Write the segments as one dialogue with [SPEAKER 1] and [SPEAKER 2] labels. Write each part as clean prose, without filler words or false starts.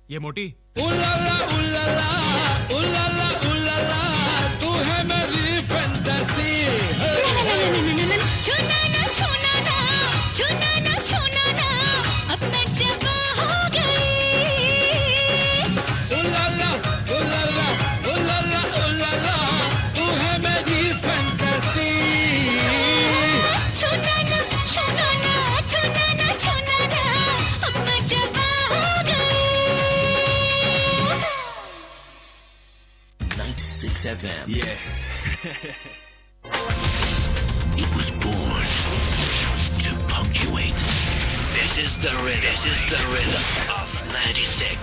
[SPEAKER 1] ये मोटी
[SPEAKER 2] उलाला उलाला उलाला उलाला तू है मेरी फैंटेसी
[SPEAKER 3] छूना ना छूना ना छूना ना छूना ना अब मैं जवा हो गई
[SPEAKER 2] उलाला उलाला उलाला उलाला तू है मेरी फैंटेसी
[SPEAKER 3] छूना ना छूना ना छूना ना छूना ना अब मैं जवा हो गई
[SPEAKER 4] 96 FM.
[SPEAKER 1] Yeah.
[SPEAKER 4] It was born to punctuate. This is the rhythm of 96.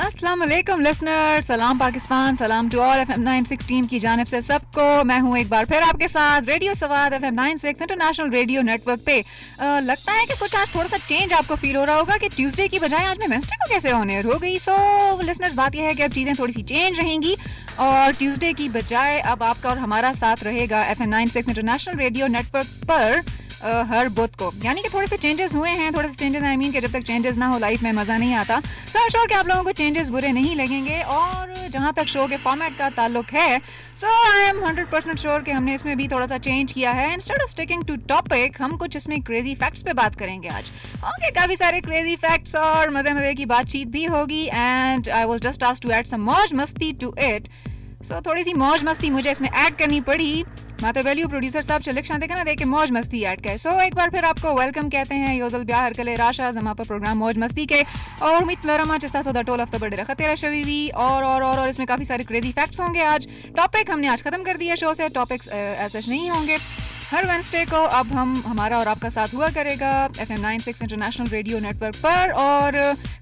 [SPEAKER 5] अस्सलाम वालेकुम लिसनर, सलाम पाकिस्तान, सलाम टू ऑल FM 96 टीम की जानिब से सबको। मैं हूं एक बार फिर आपके साथ रेडियो सवाद FM 96 इंटरनेशनल रेडियो नेटवर्क पे। लगता है कि कुछ आज थोड़ा सा चेंज आपको फील हो रहा होगा कि ट्यूसडे की बजाय आज मैं वेडनेसडे को कैसे ऑन एयर हो गई। सो लिसनर्स, बात यह है कि अब चीज़ें थोड़ी सी चेंज रहेंगी और ट्यूसडे की बजाय अब आपका और हमारा साथ रहेगा FM 96 इंटरनेशनल रेडियो नेटवर्क पर हर बुध को, यानी कि थोड़े से चेंजेस हुए हैं, थोड़े से चेंजेस आई मीन कि जब तक चेंजेस ना हो लाइफ में मज़ा नहीं आता। सो आई एम श्योर कि आप लोगों को चेंजेस बुरे नहीं लगेंगे। और जहाँ तक शो के फॉर्मेट का ताल्लुक है, सो आई एम 100% श्योर कि हमने इसमें भी थोड़ा सा चेंज किया है। Instead of sticking to topic, हम कुछ इसमें क्रेजी फैक्ट्स पे बात करेंगे आज। ओके, काफ़ी सारे क्रेजी फैक्ट्स और मज़े मज़े की बातचीत भी होगी। And I was just asked to add some मौज मस्ती टू इट। सो थोड़ी सी मौज मस्ती मुझे इसमें ऐड करनी पड़ी। माता वैल्यू प्रोड्यूसर साहब सिलेक्शन देखा ना, देखे मौज मस्ती ऐड के। सो एक बार फिर आपको वेलकम कहते हैं योजल ब्याह हरकले राशा जमा पर प्रोग्राम मौज मस्ती के। और उम्मीद लरमा चिस्ता सौदा टोल हफ्ता बड़े रखा तेरा शवीवी और इसमें काफ़ी सारे क्रेजी फैक्ट्स होंगे आज। टॉपिक हमने आज ख़त्म कर दिया शो से, टॉपिक्स ऐसे नहीं होंगे। हर वेडनेसडे को अब हमारा और आपका साथ हुआ करेगा FM 96 इंटरनेशनल रेडियो नेटवर्क पर। और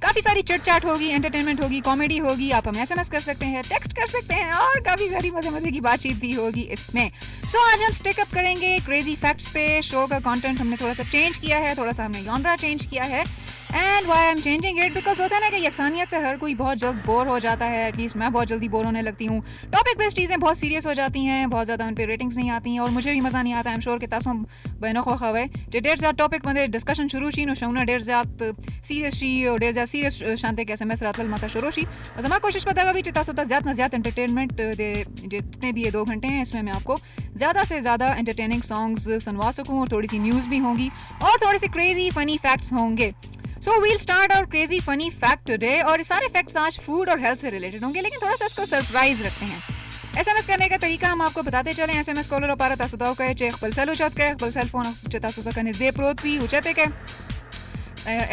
[SPEAKER 5] काफ़ी सारी चिट चैट होगी, एंटरटेनमेंट होगी, कॉमेडी होगी। आप हमें SMS कर सकते हैं, टेक्स्ट कर सकते हैं और काफ़ी सारी मज़े मज़े की बातचीत भी होगी इसमें। सो आज हम स्टिक अप करेंगे क्रेजी फैक्ट्स पे। शो का कंटेंट हमने थोड़ा सा चेंज किया है, थोड़ा सा हमने जॉनरा चेंज किया है। And why I am changing it because होता है ना कि यकसानियत से हर कोई बहुत जल्द बोर हो जाता है। एटलीस्ट मैं बहुत जल्दी बोर होने लगती हूँ। टॉपिक बेस्ड चीज़ें बहुत सीरियस हो जाती हैं, बहुत ज़्यादा उन पर रेटिंग्स नहीं आती हैं और मुझे भी मज़ा नहीं आता। आई एम श्योर कि तासों बहनों को खवे जो ढेर ज़्यादा टॉपिक में डिस्कशन शुरू शी शौना ढेर ज़्यादा सीरियस शी और ढेर ज़्यादा सीरियस शांति के SMS रातल माता शुरू शी। और हमारी कोशिश पता भी चिता सोता ज़्यादा ज़्यादा एंटरटेनमेंट दे, जितने भी ये 2 घंटे हैं इसमें मैं आपको ज़्यादा से ज़्यादा एंटरटेनिंग सॉन्ग्स सुनवा सकूँ और थोड़ी सी न्यूज़ भी होंगी और थोड़े से क्रेजी फनी फैक्ट्स होंगे। So we'll start our crazy funny fact today। और सारे फैक्ट्स आज फूड और हेल्थ से रिलेटेड होंगे, लेकिन थोड़ा सा इसको सरप्राइज रखते हैं। SMS करने का तरीका हम आपको बताते चलें। SMS कॉलर पारा तासुदाव का चेक पलसेल उचत का पलसेल फोन चता सुसा का निज़दे प्रोत्वी उचते के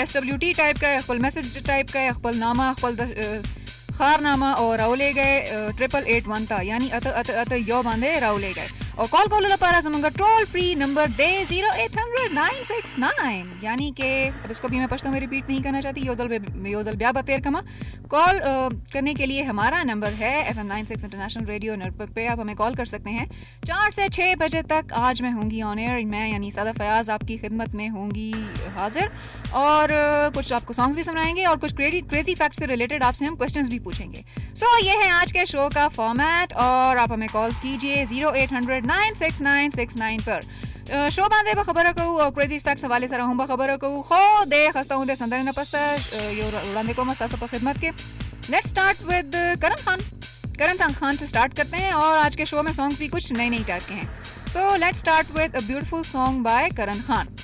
[SPEAKER 5] SWT टाइप का खपल मैसेज टाइप का खपल नामा खपल खारनामा और राउले गए 8881 था, यानी अत यो बांधे राउले गए। और कॉल कॉल पारा समंगा टोल फ्री नंबर दे 0800 969, यानी कि अब इसको भी मैं पश्तो में रिपीट नहीं करना चाहती। योजल ब्या बतेर कमा कॉल करने के लिए हमारा नंबर है FM 96 इंटरनेशनल रेडियो नेटवर्क पे। आप हमें कॉल कर सकते हैं 4 से 6 बजे तक। आज मैं होंगी ऑन एयर, मैं यानी सादा फयाज आपकी खिदमत में होंगी हाजिर। और कुछ आपको सॉन्ग्स भी सुनाएंगे और कुछ क्रेजी फैक्ट से रिलेटेड आपसे हम क्वेश्चंस भी पूछेंगे। सो ये है आज के शो का फॉर्मेट और आप हमें कॉल्स कीजिए 0800 96969 पर। शो बांधे बखबर को और क्रेजी फैक्ट्स हवाले से रहूँ बखबर को खो दे खस्ता हूँ दे संदर न पस्ता यो उड़ाने को मस्ता सब खिदमत के। लेट्स स्टार्ट विद करण खान से स्टार्ट करते हैं और आज के शो में सॉन्ग्स भी कुछ नए टाइप के हैं। So let's start with a beautiful song by Karan Khan.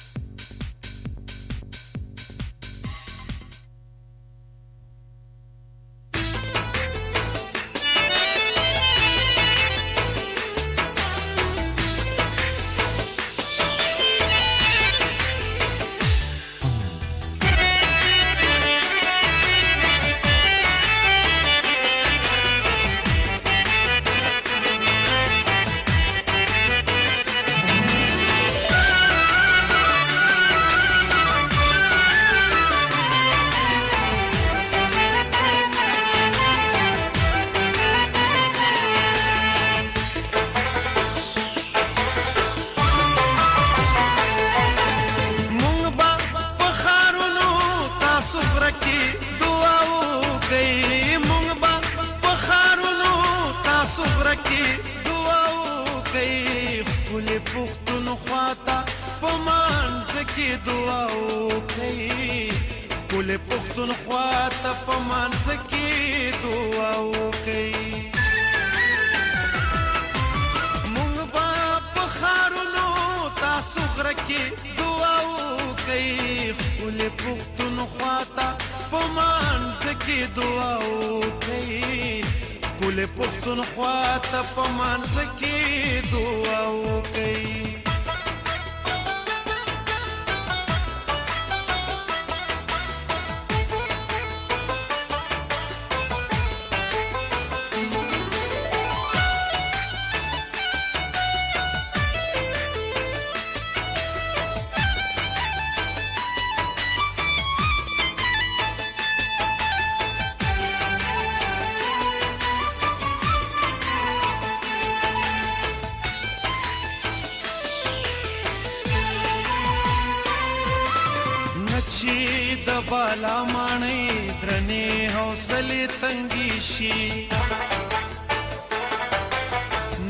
[SPEAKER 1] बाला माने द्रने हौसले तंगीशी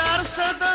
[SPEAKER 1] 400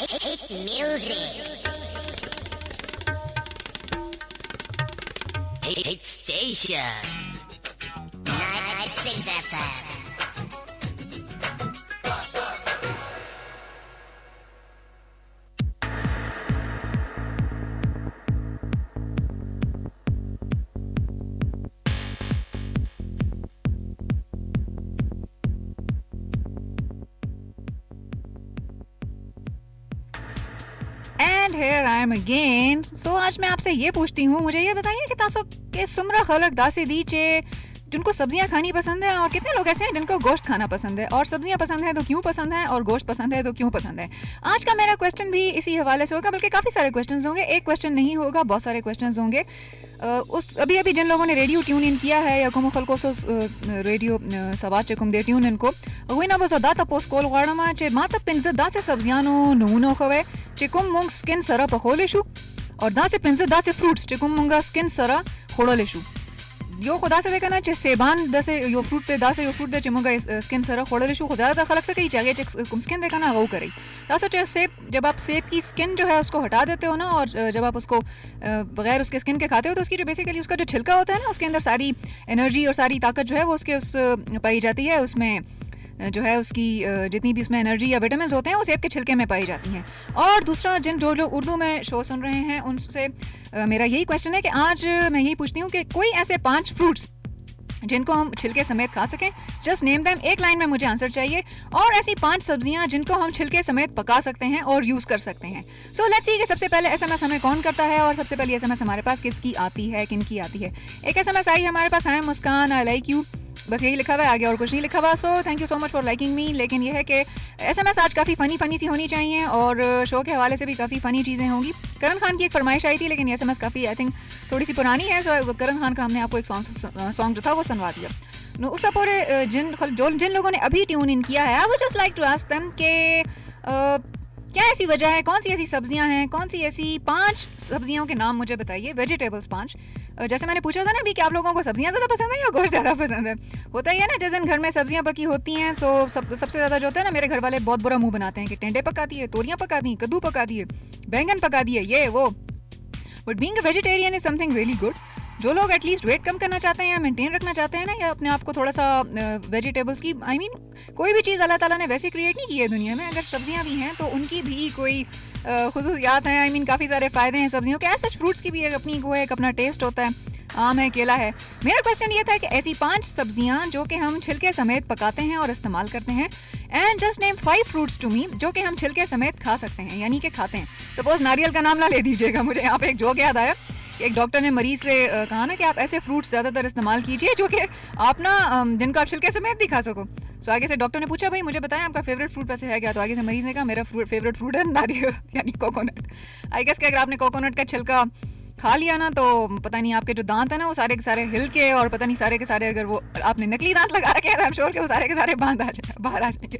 [SPEAKER 6] Hit music. hit station. 96 FM.
[SPEAKER 5] And here I am again. So आज मैं आपसे ये पूछती हूँ, मुझे ये बताइए कि तासो के सुमरा खलक दासी दीचे जिनको सब्जियां खानी पसंद है, और कितने लोग ऐसे हैं जिनको गोश्त खाना पसंद है, और सब्जियां पसंद है तो क्यों पसंद है, और गोश्त पसंद है तो क्यों पसंद है. आज का मेरा क्वेश्चन भी इसी हवाले से होगा, बल्कि काफ़ी सारे क्वेश्चंस होंगे. एक क्वेश्चन नहीं होगा, बहुत सारे क्वेश्चंस होंगे. उस अभी जिन लोगों ने रेडियो ट्यून इन किया है या कुम खलको सो रेडियो सवाचे कुम दे ट्यून इनको वही ना वो ज़्यादा तपोस कोल गाड़मा चे माता पिंज़ दा से सब्जियानो नूनो खवे चे कुम मुंग स्किन सरा पखोलेशु, और दा से पिंज़ दा से फ्रूट्स चे कुम मुंगा स्किन सरा खोड़लेशु. यो खुदा से देखना चे सेबान दसे यो फ्रूट पे दासे यो फ्रूट दे चिमुगा स्किन सरा खोड़ले शू ज़्यादातर खलक से कई चाहे चे कुम स्किन देखना वो करी दासे चे सेब. जब आप सेब की स्किन जो है उसको हटा देते हो ना, और जब आप उसको बगैर उसके स्किन के खाते हो तो उसकी जो बेसिकली उसका जो छिलका होता है ना, उसके अंदर सारी एनर्जी और सारी ताकत जो है वो उसके उस पाई जाती है. उसमें जो है उसकी जितनी भी उसमें एनर्जी या विटामिन होते हैं वो सेब के छिलके में पाई जाती हैं. और दूसरा, जिन जो लोग उर्दू में शो सुन रहे हैं उनसे मेरा यही क्वेश्चन है कि आज मैं यही पूछती हूँ कि कोई ऐसे 5 फ्रूट्स जिनको हम छिलके समेत खा सकें. जस्ट नेम देम, एक लाइन में मुझे आंसर चाहिए. और ऐसी 5 सब्जियां जिनको हम छिलके समेत पका सकते हैं और यूज़ कर सकते हैं. सो लेट्स सी कि सबसे पहले SMS हमें कौन करता है, और सबसे पहले SMS हमारे पास किसकी आती है, किन की आती है. एक SMS आई हमारे पास, है मुस्कान, आई लाइक यू, बस यही लिखा हुआ है, आगे और कुछ नहीं लिखा हुआ. So thank you so much for liking मी. लेकिन यह है कि SMS आज काफ़ी फ़नी सी होनी चाहिए, और शो के हवाले से भी काफ़ी फ़नी चीज़ें होंगी. करण खान की एक फरमाइश आई थी, लेकिन SMS काफ़ी आई थिंक थोड़ी सी पुरानी है. सो करण खान का हमने आपको एक सॉन्ग जो था वो सुनवा दिया. उससे पूरे जिन लोगों ने अभी ट्यून इन किया है, I would just like to ask them कि क्या ऐसी वजह है, कौन सी ऐसी सब्जियां हैं, कौन सी ऐसी 5 सब्जियों के नाम मुझे बताइए, वेजिटेबल्स 5. जैसे मैंने पूछा था ना अभी कि आप लोगों को सब्जियां ज़्यादा पसंद है या गोश्त ज़्यादा पसंद है. होता ही है ना, जिस दिन घर में सब्जियां पकी होती हैं सो सबसे ज़्यादा जो होता है ना, मेरे घर वाले बहुत बुरा मुंह बनाते हैं कि टेंडे पका दिए, तोरियाँ पका दी, कद्दू पका दिए, बैंगन पका दिए, ये वो. But being a vegetarian is something really good. जो लोग एटलीस्ट वेट कम करना चाहते हैं या मेंटेन रखना चाहते हैं ना, या अपने आप को थोड़ा सा वेजिटेबल्स की कोई भी चीज़ अल्लाह ताला ने वैसे क्रिएट नहीं की है दुनिया में. अगर सब्जियां भी हैं तो उनकी भी कोई खुसूसियात हैं. काफ़ी सारे फ़ायदे हैं सब्जियों के. एज सच फ्रूट्स की भी एक अपनी को एक अपना टेस्ट होता है. आम है, केला है. मेरा क्वेश्चन ये था कि ऐसी 5 सब्जियां जो कि हम छिलके समेत पकाते हैं और इस्तेमाल करते हैं. And just name 5 fruits to me जो कि हम छिलके समेत खा सकते हैं, यानी कि खाते हैं. सपोज नारियल का नाम ना ले दीजिएगा, मुझे यहाँ पे एक जोक याद आया. एक डॉक्टर ने मरीज से कहा ना कि आप ऐसे फ्रूट्स ज़्यादातर इस्तेमाल कीजिए जो कि आप ना जिनको आप छिलके समेत भी खा सको. सो आगे से डॉक्टर ने पूछा, भाई मुझे बताएं आपका फेवरेट फ्रूट वैसे है क्या. तो आगे से मरीज ने कहा, मेरा फेवरेट फ्रूट है नारियल, यानी कोकोनट. आई गेस कि अगर आपने कोकोनट का छिलका खा लिया ना तो पता नहीं आपके जो दांत है ना वो सारे के सारे हिल के, और पता नहीं सारे के सारे अगर वो आपने नकली दांत लगा रखे हैं तो आई एम श्योर कि वो सारे के सारे बाहर आ जाएंगे.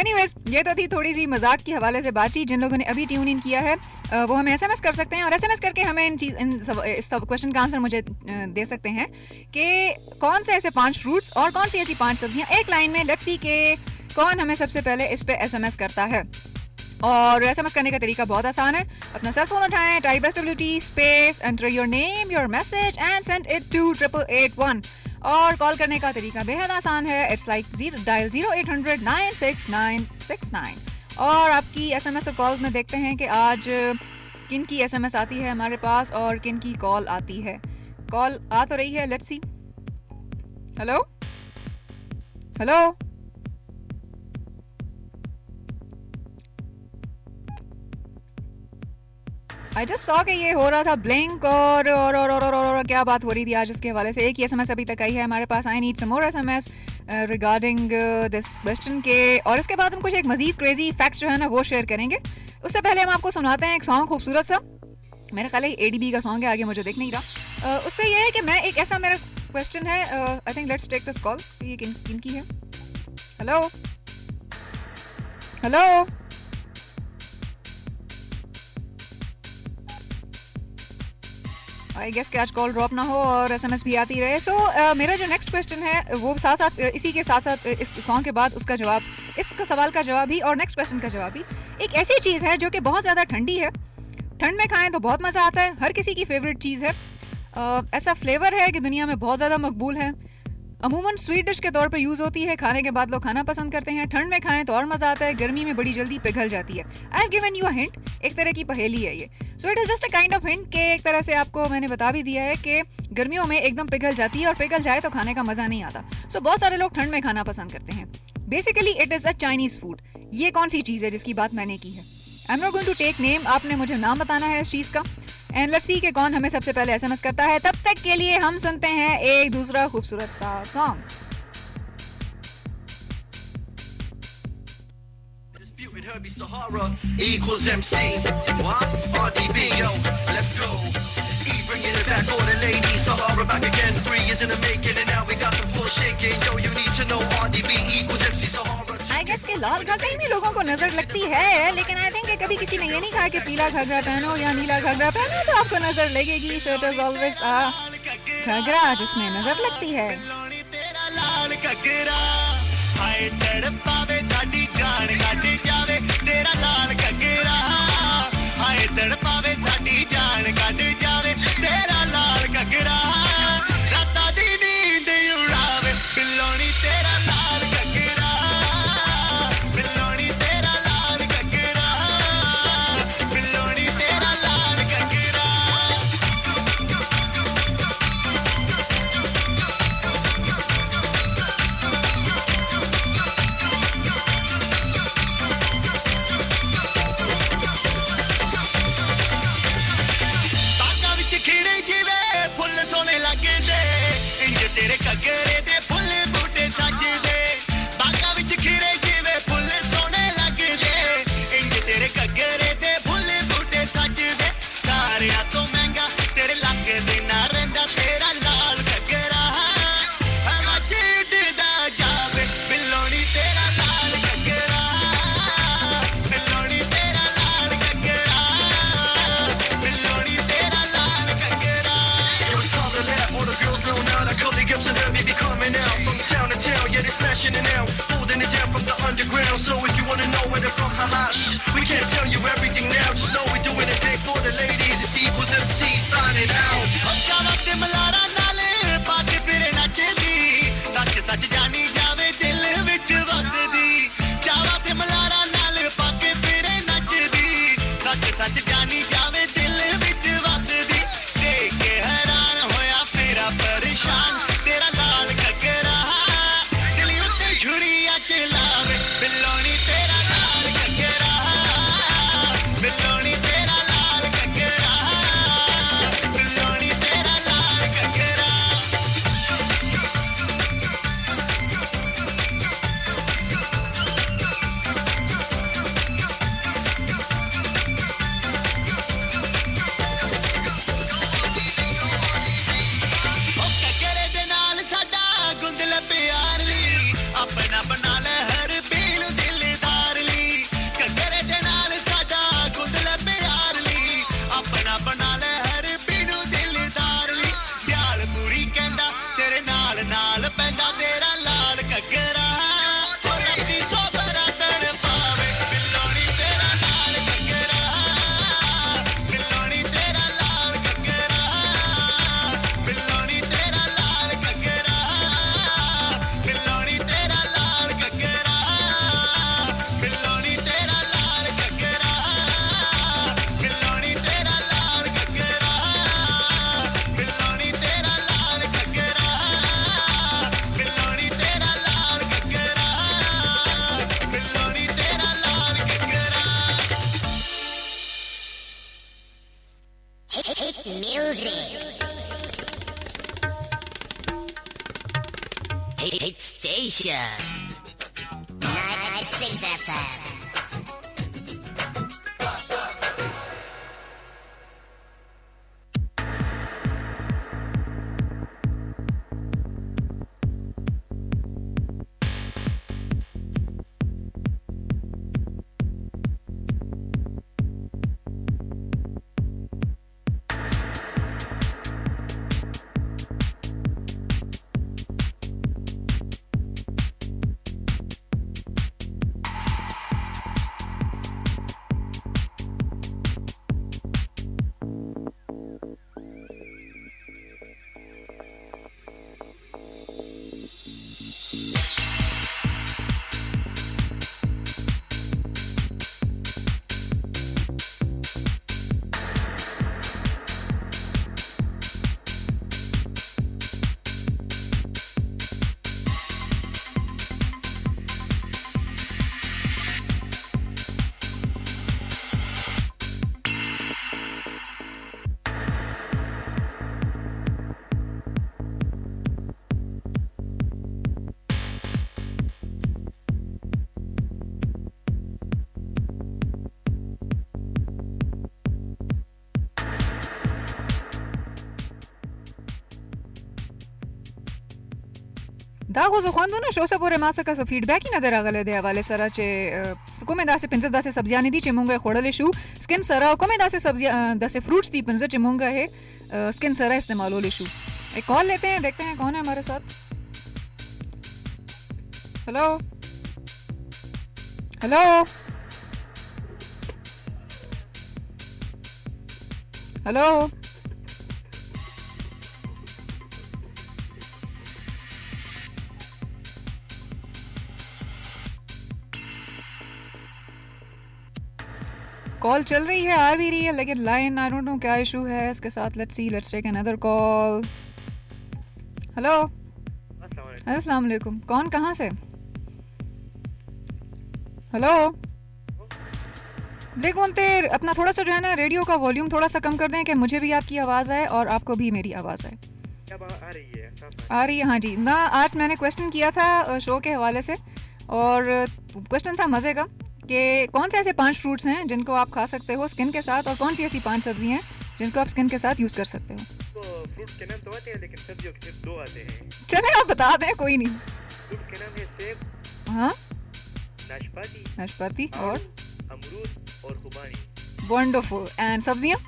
[SPEAKER 5] एनीवेज, ये तो थी थोड़ी सी मजाक के हवाले से बातचीत. जिन लोगों ने अभी ट्यून इन किया है वो हमें SMS कर सकते हैं, और SMS करके हमें इस सब क्वेश्चन का आंसर मुझे दे सकते हैं कि कौन से ऐसे 5 फ्रूट्स और कौन सी ऐसी 5 सब्जियां. एक लाइन में लेट्स सी के कौन हमें सबसे पहले इस पे SMS करता है. और SMS करने का तरीका बहुत आसान है. अपना सेल फोन उठाएं, type SWT space, enter your name, your message and send it to 8881. और कॉल करने का तरीका बेहद आसान है. It's like dial 0800 96969. और आपकी SMS और कॉल्स में देखते हैं कि आज किन की SMS आती है हमारे पास और किन की कॉल आती है. कॉल आ तो रही है, let's see. Hello hello. I just saw कि ये हो रहा था ब्लिंक, और क्या बात हो रही थी आज इसके हवाले से. एक ही SMS अभी तक आई है हमारे पास. I need some more SMS regarding this question के, और इसके बाद हम कुछ एक मजीद क्रेजी फैक्ट जो है ना वो शेयर करेंगे. उससे पहले हम आपको सुनाते हैं एक सॉन्ग खूबसूरत सा. मेरा ख्याल है ADB का सॉन्ग है, आगे मुझे देख नहीं रहा. उससे ये है कि मैं एक ऐसा मेरा क्वेश्चन है. I think let's take this call. ये किन की है. Hello hello. आई गेस कि आज कॉल ड्रॉप ना हो और SMS भी आती रहे. सो मेरा जो नेक्स्ट क्वेश्चन है वो साथ इसी के साथ इस सॉन्ग के बाद उसका जवाब, इस सवाल का जवाब भी और नेक्स्ट क्वेश्चन का जवाब भी. एक ऐसी चीज़ है जो कि बहुत ज़्यादा ठंडी है. ठंड में खाएं तो बहुत मज़ा आता है, हर किसी की फेवरेट चीज़ है. ऐसा फ्लेवर है कि दुनिया में बहुत ज़्यादा मकबूल है। अमूमन स्वीट डिश के तौर पर यूज़ होती है, खाने के बाद लोग खाना पसंद करते हैं। ठंड में खाएं तो और मज़ा आता है, गर्मी में बड़ी जल्दी पिघल जाती है। I have given you a hint, एक तरह की पहेली है ये। So it is just a kind of hint कि एक तरह से आपको मैंने बता भी दिया है कि गर्मियों में एकदम पिघल जाती है और पिघल जाए तो खाने का मज़ा नहीं आता। सो बहुत सारे लोग ठंड में खाना पसंद करते हैं। Basically it is a Chinese food. ये कौन सी चीज़ है जिसकी बात मैंने की है? I am not going to take name, आपने मुझे नाम बताना है इस चीज़ का। एंड लेट्स सी कि कौन हमें सबसे पहले एसएमएस करता है। तब तक के लिए हम सुनते हैं एक दूसरा खूबसूरत सा song.
[SPEAKER 7] Disputed Herbie Sahara equals MC. What? RDB, yo, let's go. E bringing it back, all the ladies. Sahara back again, 3 years in the making, and now we got the floor shaking. Yo, you need to know RDB equals MC Sahara.
[SPEAKER 5] I guess के लाल घाघरा ही लोगों को नजर लगती है, लेकिन I think कभी किसी ने ये नहीं कहा कि पीला घाघरा पहनो या नीला घाघरा पहनो तो आपको नजर लगेगी। सो इट इज ऑलवेज घाघरा जिसमें नजर लगती है।
[SPEAKER 1] तेरा लाल घगरा हाय तड़पावे साडी जान कट जावे तेरा लाल घगरा हाय तड़पावे साडी जान कट जावे तेरा लाल घगरा राता दी नींद उड़ावे बिल्लोनी तेरा लाल घगरा बिल्लोनी तेरा लाल घगरा बिल्लोनी तेरा लाल घगरा ਬਾਗਾਂ ਵਿੱਚ ਖਿੜੇ ਜਿਵੇਂ ਫੁੱਲ ਸੋਹਣੇ ਲੱਗਦੇ ਇੰਜ ਤੇਰੇ ਘੱਗਰੇ ਦੇ ਫੁੱਲ ਬੂਟੇ ਸੱਜਦੇ ਬਾਗਾਂ ਵਿੱਚ ਖਿੜੇ ਜਿਵੇਂ ਫੁੱਲ ਸੋਹਣੇ ਲੱਗਦੇ ਇੰਜ ਤੇਰੇ ਘੱਗਰੇ ਦੇ ਫੁੱਲ ਬੂਟੇ ਸੱਜਦੇ ਸਾਰਿਆਂ ਤੋਂ ਮਹਿੰਗਾ ਤੇਰੇ ਲਾਗੇ ਦੇ ਨਾ ਰਹਿੰਦਾ ਤੇਰਾ ਲਾਲ ਘੱਗਰਾ ਹਵਾ ਚ ਉੱਡਦਾ ਜਾਵੇ ਬਿੱਲੋਣੀ ਤੇਰਾ ਲਾਲ ਘੱਗਰਾ ਬਿੱਲੋਣੀ ਤੇਰਾ ਲਾਲ ਘੱਗਰਾ ਬਿੱਲੋਣੀ ਤੇਰਾ ਲਾਲ ਘੱਗਰਾ
[SPEAKER 7] It was time to laugh, all the girls know now that Cody Gibbs and Herbie be coming out from town to town, yeah, they smashing it now, holding it down from the underground. So if you wanna know where they're from, haha, shh, we can't tell you everything now. Just know we're doing it big for the ladies. It's equals MC signing out.
[SPEAKER 1] ਜਾਵਾ ਤੇ ਮਲਾਰਾ ਨਾਲੇ ਪਾ ਕੇ ਫਿਰ ਨੱਚਦੀ ਸੱਚ ਸੱਚ ਜਾਣੀ ਜਾਵੇ ਦਿਲ ਵਿੱਚ ਵੱਸਦੀ ਜਾਵਾ ਤੇ ਮਲਾਰਾ ਨਾਲ ਪਾ ਕੇ ਫਿਰ ਨੱਚਦੀ ਸੱਚ ਸੱਚ ਜਾਣੀ ਜਾਵੇ ਦਿਲ ਵਿੱਚ ਵੱਸਦੀ ਦੇਖ ਕੇ ਹੈਰਾਨ ਹੋਇਆ ਤੇਰਾ ਪਰੇਸ਼ਾਨ ਤੇਰਾ ਲਾਲ ਘੱਗਰਾ ਦਿਲ ਉੱਤੇ ਛੁਰੀਆਂ ਚਲਾਵੇ ਬਿੱਲੋਣੀ ਤੇਰਾ ਲਾਲ ਘੱਗਰਾ ਬਿੱਲੋਣੀ ਤੇਰਾ ਲਾਲ ਘੱਗਰਾ ਬਿੱਲੋਣੀ ਤੇਰਾ ਲਾਲ ਘੱਗਰਾ ਉਹ ਘੱਗਰੇ ਦੇ ਨਾਲ ਸਾਡਾ ਗੁੰਦਲ ਪਿਆਰ ਲਈ ਆਪਣਾ ਬਣਾ ਲੈ ਹਰ ਬੀਨ ਦਿਲਦਾਰ ਲਈ ਘੱਗਰੇ ਦੇ ਨਾਲ ਸਾਡਾ ਗੁੰਦਲ ਪਿਆਰ ਲਈ ਆਪਣਾ ਬਣਾ ਲੈ ਹਰ ਬੀਨ ਦਿਲਦਾਰ ਲਈ ਦਿਆਲ ਪੂਰੀ ਕਹਿੰਦਾ ਤੇਰੇ ਨਾਲ ਨਾਲ ਪੈਂਦਾ ਤੇਰਾ ਲਾਲ ਘੱਗਰਾ ਉਹ ਰੱਬੀ ਸੋਬਰਾ ਤੜ ਪਾਵੇ ਬਿੱਲੋਣੀ ਤੇਰਾ ਲਾਲ ਘੱਗਰਾ ਬਿੱਲੋਣੀ ਤੇਰਾ ਲਾਲ ਘੱਗਰਾ ਬਿੱਲੋਣੀ ਤੇਰਾ ਲਾਲ ਘੱਗਰਾ ਬਿੱਲੋਣੀ ਤੇਰਾ ਲਾਲ ਘੱਗਰਾ ਬਿੱਲੋਣੀ ਤੇਰਾ ਲਾਲ ਘੱਗਰਾ ਬਿੱਲੋਣੀ ਤੇਰਾ ਲਾਲ ਘੱਗਰਾ ਬਿੱਲੋਣੀ ਤੇਰਾ ਲਾਲ ਘੱਗਰਾ ਬਿੱਲੋਣੀ ਤੇਰਾ ਲਾਲ ਘੱਗਰਾ ਬਿੱਲੋਣੀ ਤੇਰਾ ਲਾਲ ਘੱਗਰਾ
[SPEAKER 6] Hit music. Hit station. 96 FM.
[SPEAKER 5] दागो जो खानदूना शोसा पोरे मासा का फीडबैक ही नदर आगले दे हवाले सरा चे कोमे दासे पिंजस दासे सब्जियां दी चे मुंगा खोड़ले शू स्किन सरा कोमे दासे सब्जियां दासे फ्रूट्स दी पिंजस चे मुंगा है स्किन सरा इस्तेमाल होले शू. एक कॉल लेते हैं, देखते हैं कौन है हमारे साथ. हेलो हेलो हेलो कॉल चल रही है, आ भी रही है, लेकिन लाइन आई डोंट नो क्या इशू है इसके साथ. Let's see, let's take another call. Hello अस्सलाम वालेकुम. कौन कहाँ से? हेलो लेकिन तेर अपना थोड़ा सा जो है ना रेडियो का वॉल्यूम थोड़ा सा कम कर दें कि मुझे भी आपकी आवाज़ आए और आपको भी मेरी आवाज़ आए. आ रही है हाँ जी ना. आज मैंने क्वेश्चन किया था शो के हवाले से और क्वेश्चन था मज़े का कि कौन से ऐसे 5 फ्रूट्स हैं जिनको आप खा सकते हो स्किन के साथ और कौन सी ऐसी 5 सब्जी हैं जिनको आप स्किन के साथ यूज़ कर सकते हो.
[SPEAKER 8] फ्रूट्स के नाम तो आते हैं लेकिन सब्जियों के 2 आते हैं.
[SPEAKER 5] चले आप बता दें, कोई नहीं.
[SPEAKER 8] फ्रूट के नाम है सेब,
[SPEAKER 5] हाँ
[SPEAKER 8] नाशपाती
[SPEAKER 5] और
[SPEAKER 8] अमरूद और खुबानी.
[SPEAKER 5] वंडरफुल. एंड सब्जियाँ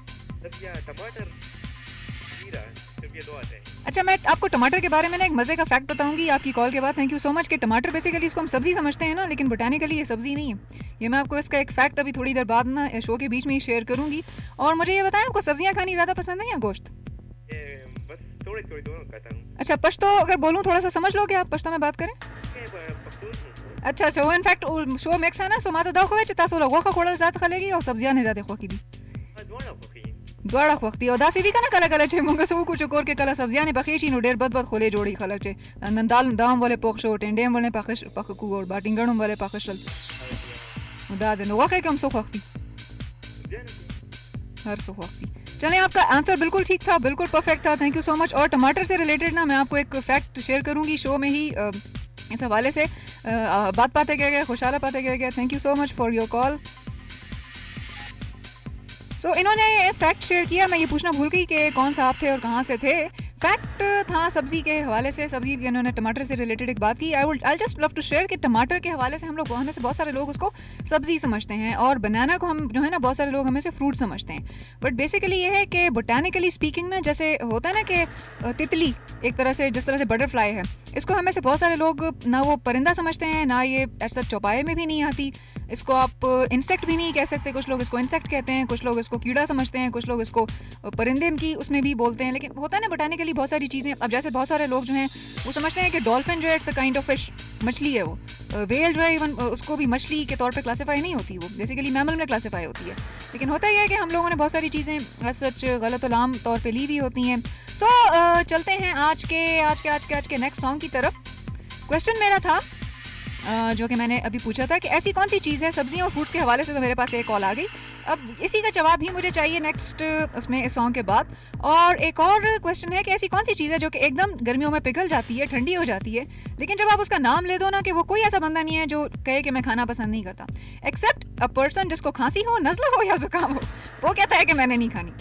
[SPEAKER 8] टमाटर, खीरा, सिर्फ ये 2 आते हैं.
[SPEAKER 5] अच्छा, मैं आपको टमाटर के बारे में ना एक मज़े का फैक्ट बताऊंगी आपकी कॉल के बाद. Thank you so much. कि टमाटर बेसिकली इसको हम सब्जी समझते हैं ना, लेकिन बोटानिकली ये सब्जी नहीं है. ये मैं आपको इसका एक फैक्ट अभी थोड़ी देर बाद ना शो के बीच में ही शेयर करूंगी. और मुझे ये बताएं, आपको सब्जियां खानी ज़्यादा पसंद है या गोश्त?
[SPEAKER 8] बस थोड़े दोनों खाता हूँ.
[SPEAKER 5] अच्छा, पश्तो अगर बोलूँ थोड़ा सा समझ लो कि आप पश्तो में बात करें. अच्छा अच्छा, वो इनफैक्ट शो मिक्स है ना, सो माता दाखो है चिता सोला गोखा खोड़ा ज़्यादा खलेगी और सब्जियां नहीं ज़्यादा खोकी दी द्वाड़ा खोखती और दासी भी का ना कला कला चे मुंगा सो कुछ कोर के कला सब्जियां ने बखीशी नो डेर बद खोले जोड़ी खला चे नंदाल दाम वाले पोखशो टेंडेम वाले पाखश पखकू और बाटिंगणम वाले पाखशल उदा दे नो वाखे कम सो खोखती हर सो खोखती. चलें, आपका आंसर बिल्कुल ठीक था, बिल्कुल परफेक्ट था. Thank you so much. और टमाटर से रिलेटेड ना मैं आपको एक फैक्ट शेयर करूंगी शो में ही इस हवाले से. बात पाते गए खुशहाल पाते गए. Thank you so much for your call. So इन्होंने फैक्ट शेयर किया. मैं ये पूछना भूल गई कि कौन सा आप थे और कहाँ से थे. फैक्ट था सब्जी के हवाले से. सब्जी इन्होंने टमाटर से रिलेटेड एक बात की. I just love to share कि टमाटर के हवाले से हम लोग में से बहुत सारे लोग उसको सब्जी समझते हैं और बनाना को हम जो है ना बहुत सारे लोग हमें से फ्रूट समझते हैं. बट बेसिकली ये है कि बोटानिकली स्पीकिंग ना, जैसे होता है ना कि तितली एक तरह से जिस तरह से बटरफ्लाई है, इसको हमें से बहुत सारे लोग ना वो परिंदा समझते हैं, ना ये ऐसा चौपाए में भी नहीं आती. इसको आप इंसेक्ट भी नहीं कह सकते. कुछ लोग इसको इंसेक्ट कहते हैं, कुछ लोग इसको कीड़ा समझते हैं, कुछ लोग इसको परिंदे की उसमें भी बोलते हैं. लेकिन होता है ना बोटानिकली बहुत सारी चीज़ें. अब जैसे बहुत सारे लोग जो हैं वो समझते हैं कि डॉल्फिन जो है it's a kind of fish, मछली है वो. वेल जो है इवन उसको भी मछली के तौर पे क्लासिफाई नहीं होती, वो बेसिकली मैमल में क्लासिफाई होती है. लेकिन होता ही है कि हम लोगों ने बहुत सारी चीज़ें सच गलत और आम तौर पे ली हुई होती हैं. सो चलते हैं आज के नेक्स्ट सॉन्ग की तरफ. क्वेश्चन मेरा था जो कि मैंने अभी पूछा था कि ऐसी कौन सी चीज़ है सब्जियों और फ्रूट्स के हवाले से. तो मेरे पास एक कॉल आ गई. अब इसी का जवाब ही मुझे चाहिए नेक्स्ट उसमें इस सॉन्ग के बाद. और एक और क्वेश्चन है कि ऐसी कौन सी चीज़ है जो कि एकदम गर्मियों में पिघल जाती है, ठंडी हो जाती है, लेकिन जब आप उसका नाम ले दो ना कि वो कोई ऐसा बंदा नहीं है जो कहे कि मैं खाना पसंद नहीं करता, एक्सेप्ट अ पर्सन जिसको खांसी हो, नज़ला हो या जुकाम हो, वो कहता है कि मैंने नहीं खानी.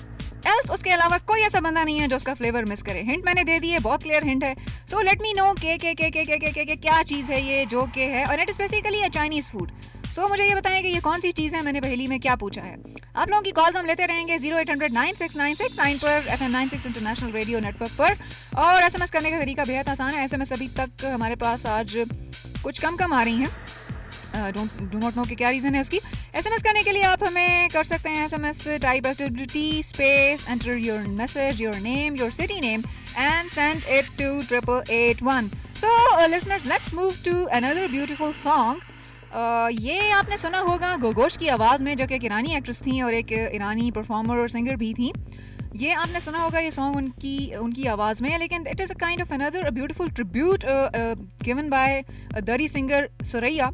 [SPEAKER 5] एल्स उसके अलावा कोई ऐसा बंदा नहीं है जो उसका फ्लेवर मिस करे. हिंट मैंने दे दी है, बहुत क्लियर हिंट है. सो लेट मी नो के क्या चीज़ है ये जो के है, और it is basically a Chinese food. So मुझे ये बताएं कि ये कौन सी चीज़ है. मैंने पहली में क्या पूछा है. आप लोगों की कॉल्स हम लेते रहेंगे 0800-9696 पर FM 96 इंटरनेशनल रेडियो नेटवर्क पर. और SMS करने का तरीका बेहद आसान है. SMS अभी तक हमारे पास आज कुछ कम आ रही हैं. डू नॉट नो कि क्या रीज़न है उसकी. SMS करने के लिए आप हमें कर सकते हैं SMS type SWT space enter your message, your name, your city name and send it to 8881. So listeners, let's move to another beautiful song. ये आपने सुना होगा गोगोश की आवाज़ में, जो कि एक ईरानी एक्ट्रेस थी और एक ईरानी परफॉर्मर और सिंगर भी थी. ये आपने सुना होगा ये सॉन्ग उनकी आवाज़ में. लेकिन it is a kind of another beautiful tribute given by Dari singer Suraiya.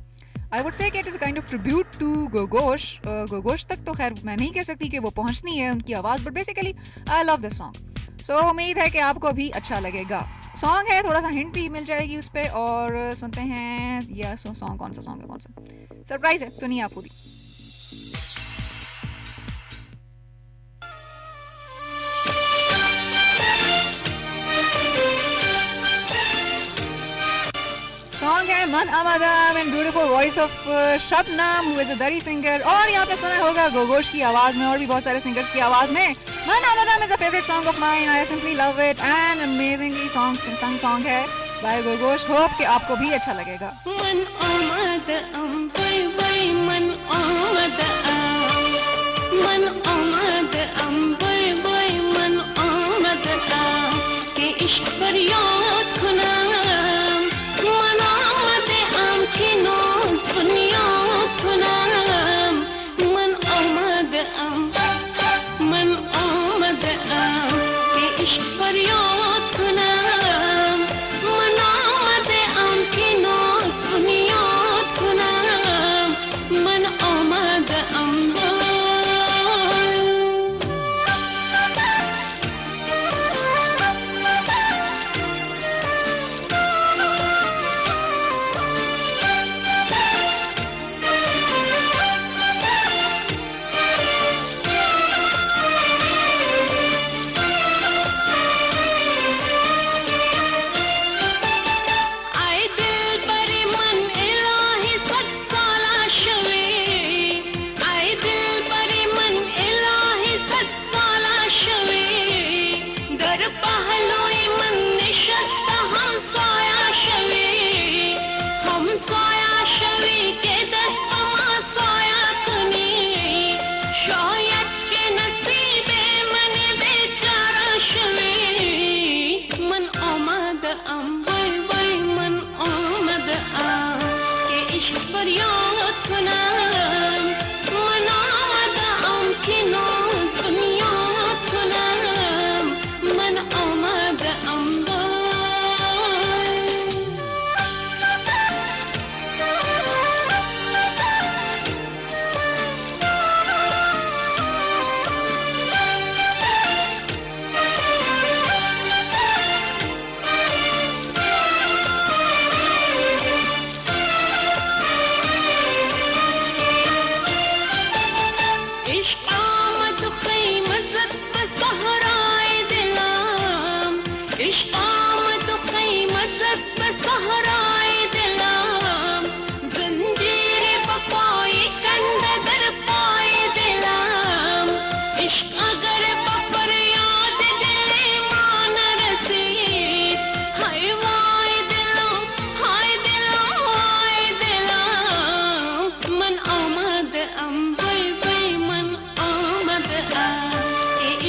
[SPEAKER 5] I would say कि it is a kind of tribute to Googoosh. Googoosh तक तो खैर मैं नहीं कह सकती कि वो पहुंचनी है उनकी आवाज़, but basically I love this song. So उम्मीद है कि आपको भी अच्छा लगेगा. सॉन्ग है, थोड़ा सा हिंट भी मिल जाएगी उस पर. और सुनते हैं यह सॉन्ग कौन सा सॉन्ग है, कौन सा सरप्राइज है, सुनिए आप पूरी. Man Amadam and beautiful voice of Shabnam, who is a Dari singer. और यहाँ पे सुना होगा गोगोश की आवाज में और भी बहुत सारे सिंगर्स की आवाज में. Man Amadam is a favorite song of mine. I simply love it and amazingly sung song है by गोगोश. Hope कि आपको भी अच्छा लगेगा.
[SPEAKER 3] मन आमद बाय बाय मन आमद मन आमद बाय बाय मन आमद के इश्क पर याद खुना मन आमद की नोज बुनियाद खुना मन आमद के इश्क पर याद खुना मन आमद की नोज बुनियाद खुना मन आमद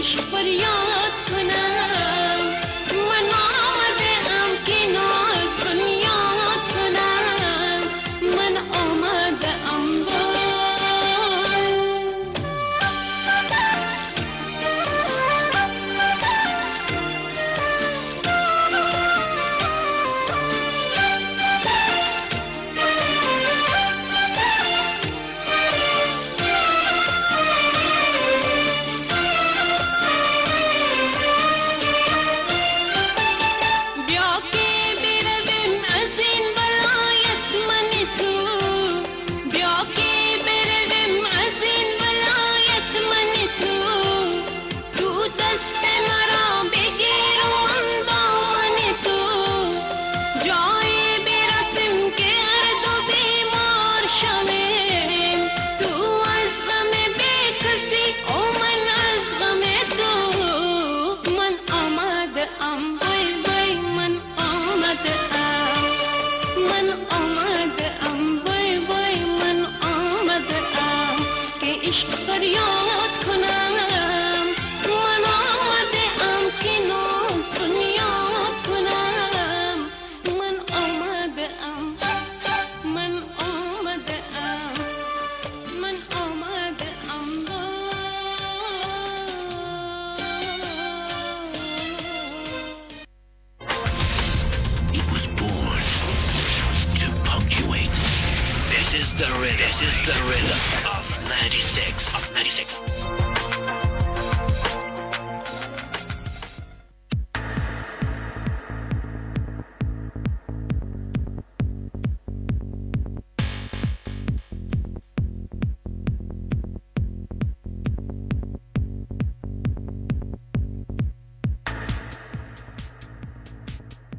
[SPEAKER 3] इश्क पर याद खुना मना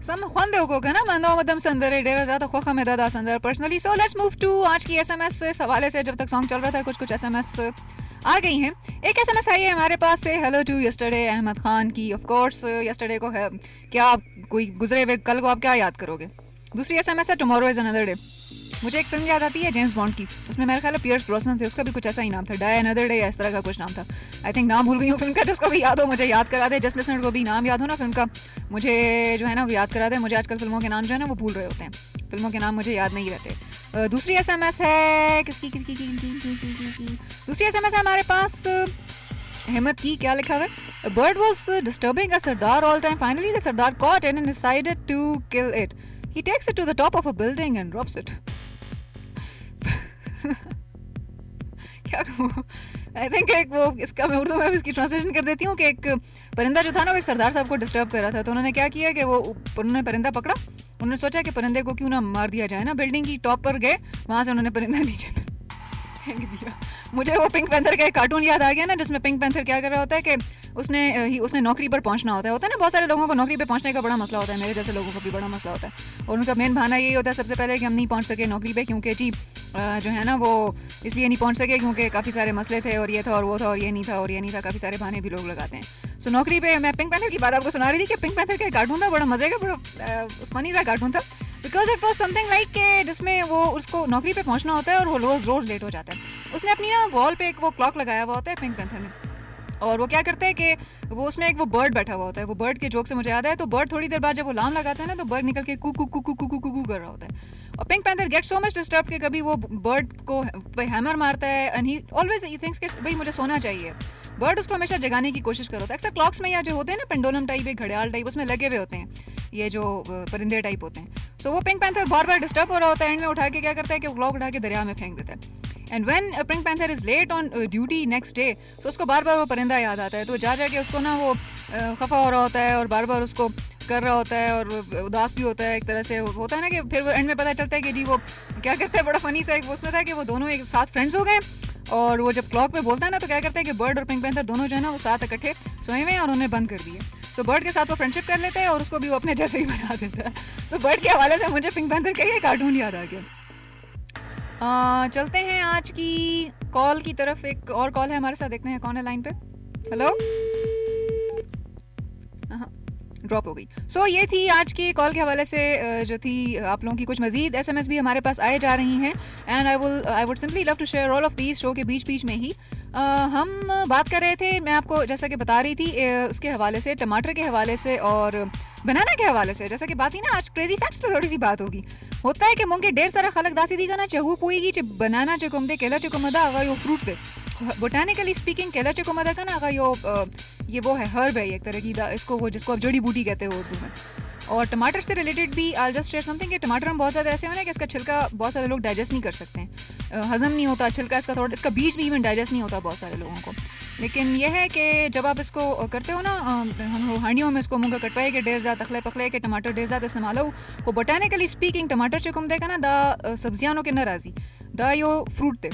[SPEAKER 5] Some khwande ko na manda madam sandare डेरा ज़्यादा ख्वाखा में दादा संदर personally. So let's move to आज की एसएमएस से हवाले से. जब तक सॉन्ग चल रहा था कुछ एसएमएस आ गई हैं. एक एसएमएस आई है हमारे पास से. Hello to yesterday Ahmad Khan की. ऑफ कोर्स यस्टरडे को है क्या कोई गुजरे हुए कल को आप क्या याद करोगे. दूसरी एसएमएस है टुमारो इज अनदर डे. मुझे एक फिल्म याद आती है जेम्स बॉन्ड की. उसमें मेरे ख्याल है पियर्स ब्रॉसनन थे. उसका भी कुछ ऐसा ही नाम था, डाई अनदर डे या इस तरह का कुछ नाम था. आई थिंक नाम भूल गई हूँ फिल्म का. जिसको भी याद हो मुझे याद करा दे. जस्ट लिसनर को भी नाम याद हो ना फिल्म का, मुझे जो है ना वो याद करा दे. मुझे आजकल फिल्मों के नाम जो है ना वो भूल रहे होते हैं. फिल्मों के नाम मुझे याद नहीं रहते. दूसरी एसएमएस है किसकी दूसरी एसएमएस है हमारे पास अहमद की. क्या लिखा हुआ है. A bird was disturbing a Sardar all time. Finally, the Sardar caught it and decided to kill it. He takes it to the top of a building and drops it. क्या कहूँ. I think एक वो इसका मैं उर्दू में इसकी translation कर देती हूँ कि एक परिंदा जो था ना वो एक सरदार साहब को डिस्टर्ब कर रहा था. तो उन्होंने क्या किया कि वो उन्होंने परिंदा पकड़ा. उन्होंने सोचा कि परिंदे को क्यों ना मार दिया जाए ना. बिल्डिंग की टॉप पर गए, वहाँ से उन्होंने परिंदा नीचे फेंक दिया. मुझे वो पिंक पैंथर का एक कार्टून याद आ गया ना, जिसमें पिंक पैंथर क्या कर रहा होता है कि उसने नौकरी पर पहुंचना होता है ना. बहुत सारे लोगों को नौकरी पे पहुंचने का बड़ा मसला होता है. मेरे जैसे लोगों को भी बड़ा मसला होता है. और उनका मेन बहाना यही होता है सबसे पहले कि हम नहीं पहुंच सके नौकरी पे, क्योंकि जी जो है ना वो इसलिए नहीं पहुंच सके क्योंकि काफ़ी सारे मसले थे और ये था और वो था और ये नहीं था और ये नहीं था. काफ़ी सारे बहाने भी लोग लगाते हैं. सो नौकरी पे मैं पिंक पैंथर की बात आपको सुना रही थी कि पिंक पैंथर का एक कार्टून था, बड़ा मजे का, बड़ा फनी सा कार्टून था. Because it was something like के जिसमें वो उसको नौकरी पे पहुंचना होता है और वो रोज़ लेट हो जाता है. उसने अपनी ना वॉल पे एक वो क्लॉक लगाया हुआ होता है पिंक पैंथर में. और वो क्या करते हैं कि वो उसमें एक वो बर्ड बैठा हुआ होता है. वो बर्ड के जोक से मुझे याद है. तो बर्ड थोड़ी देर बाद जब वो लाम लगाता है ना तो बर्ड निकल के कू कू कू कू कू कू कू कर रहा होता है. और pink panther get so much disturb कि कभी वो बर्ड को हैमर मारता है and he always he thinks कि भाई मुझे सोना चाहिए. बर्ड उसको हमेशा जगाने की कोशिश कर होता है. अक्सर क्लॉक्स में या जो होते हैं ना पेंडुलम टाइप एक घड़ियाल टाइप उसमें लगे हुए होते हैं ये जो परिंदे टाइप होते हैं. सो वो पिंक पैंथर बार बार डिस्टर्ब हो रहा होता है. एंड में उठा के क्या करता है कि वो क्लॉक उठा के दरिया में फेंक देता है. And when pink panther is late on duty next day, so उसको बार बार वो परिंदा याद आता है. तो जा के उसको ना वो खफा हो रहा होता है और बार बार उसको कर रहा होता है और उदास भी होता है. एक तरह से होता है ना कि फिर वो एंड में पता चलता है कि जी वो क्या कहते हैं, बड़ा फनी सा एक उसमें था कि वो दोनों एक साथ फ्रेंड्स हो गए. और वो जब क्लॉक पे बोलता है ना तो क्या करते हैं कि बर्ड और पिंक पैंथर दोनों जो है ना वो साथ इकट्ठे सोए हुए हैं और उन्हें बंद कर दिए. सो बर्ड के साथ वो फ्रेंडशिप कर लेते हैं और उसको भी वो अपने जैसे ही बना देता है. सो बर्ड के हवाले से मुझे पिंक पैंथर का ये कार्टून याद आ गया. चलते हैं आज की कॉल की तरफ. एक और कॉल है हमारे साथ, देखते हैं कौन है लाइन पे. हेलो. ड्रॉप हो गई. सो ये थी आज की कॉल के हवाले से जो थी. आप लोगों की कुछ मजीद एसएमएस भी हमारे पास आए जा रही हैं and I would simply love to share all of these. Show के बीच में ही हम बात कर रहे थे, मैं आपको जैसा कि बता रही थी उसके हवाले से, टमाटर के हवाले से और बनाना के हवाले से. जैसा कि बात ही ना आज क्रेजी फैक्ट्स पे थोड़ी सी बात होगी. होता है कि मुंगे ढेर सारा खलक दासी दी का ना चहू पोईगी चे बनाना चे कुमदे केला चे कुमदा आगा यो फ्रूट दे. बोटानिकली स्पीकिंग केला चे कुमदा का ना आगा यो ये वो है हर्ब है एक तरह की इसको वो जिसको आप जड़ी बूटी कहते हो उर्दू में. और टमाटर से रिलेटेड भी आई जस्ट शेयर समथिंग कि टमाटर हम बहुत ज़्यादा ऐसे होना है कि इसका छिलका बहुत सारे लोग डाइजेस्ट नहीं कर सकते हैं. हजम नहीं होता छिलका इसका, थोड़ा इसका बीज भी इवन डाइजेस्ट नहीं होता बहुत सारे लोगों को. लेकिन यह है कि जब आप इसको करते हो ना, हम हांडियों में इसको मुँह कटवाए के ढेर ज़्यादा तखले पखले के टमाटर ढेर ज़्यादा इस्तेमाल हो वो बोटानिकली स्पीकिंग टमाटर चुकुम देगा ना दा सब्जियानों के नाराज़ी दा यो फ्रूट थे.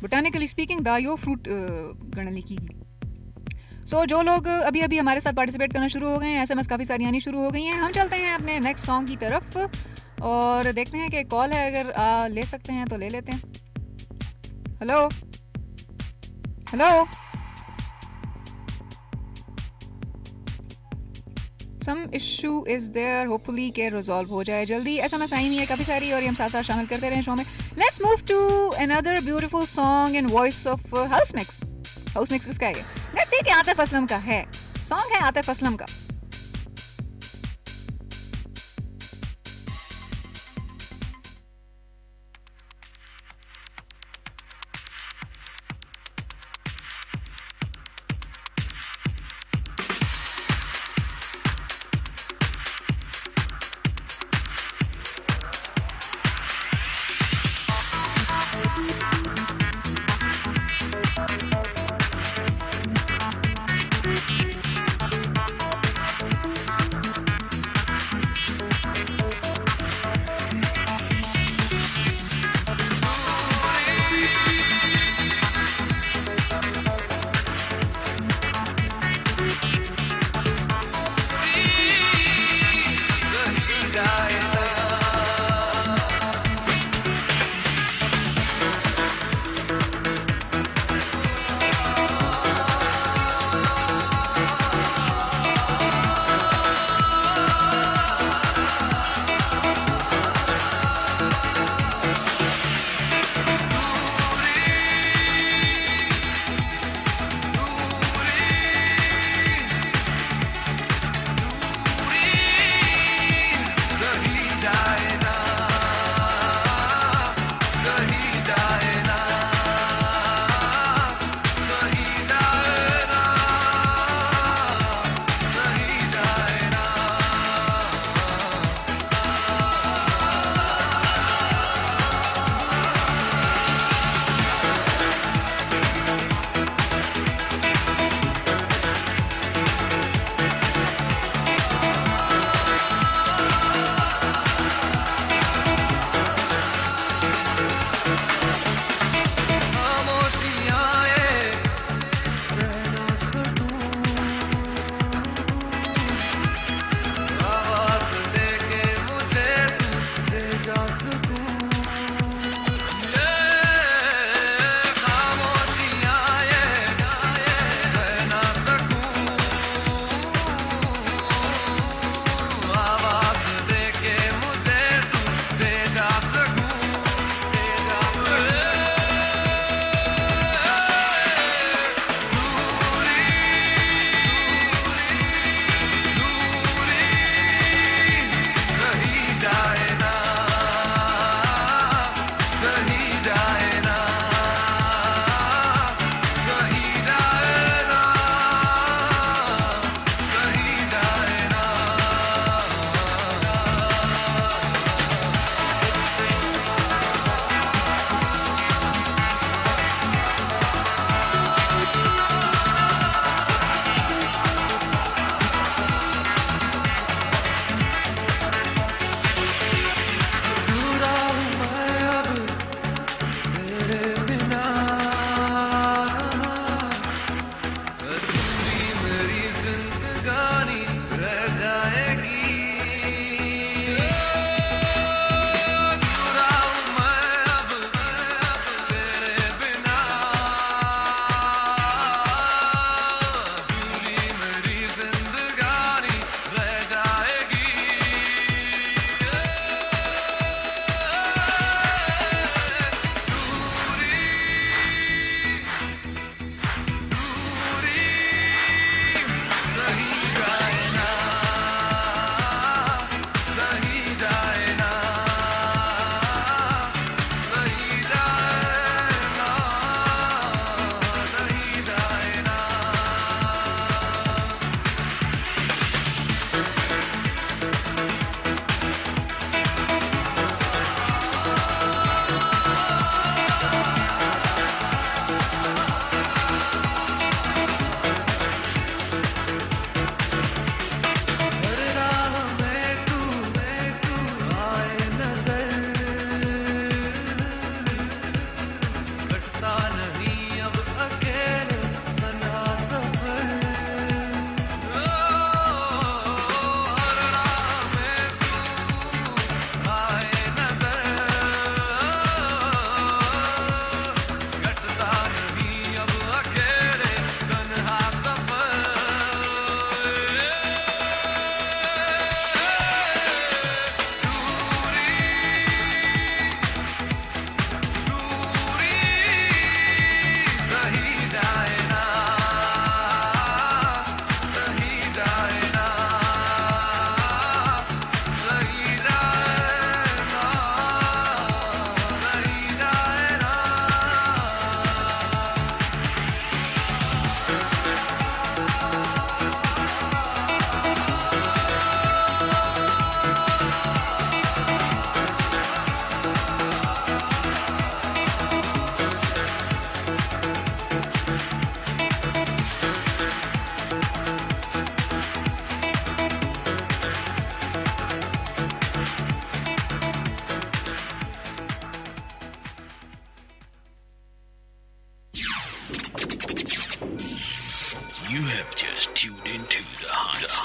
[SPEAKER 5] बोटानिकली स्पीकिंग दा यो फ्रूट गणली की. सो जो लोग अभी अभी हमारे साथ पार्टिसिपेट करना शुरू हो गए हैं, एसएमएस काफ़ी सारी आनी शुरू हो गई हैं. हम चलते हैं अपने नेक्स्ट सॉन्ग की तरफ और देखते हैं कि कॉल है, अगर ले सकते हैं तो ले लेते हैं. Hello hello. Some issue is there, hopefully के रिजॉल्व हो जाए जल्दी. एसएमएस आई नहीं है काफ़ी सारी और ये हम साथ साथ शामिल करते रहे शो में. Let's move to another beautiful song in voice of house mix. House mix किसका है? लेट्स सी कि आतिफ असलम का है. सॉन्ग है आतिफ असलम का.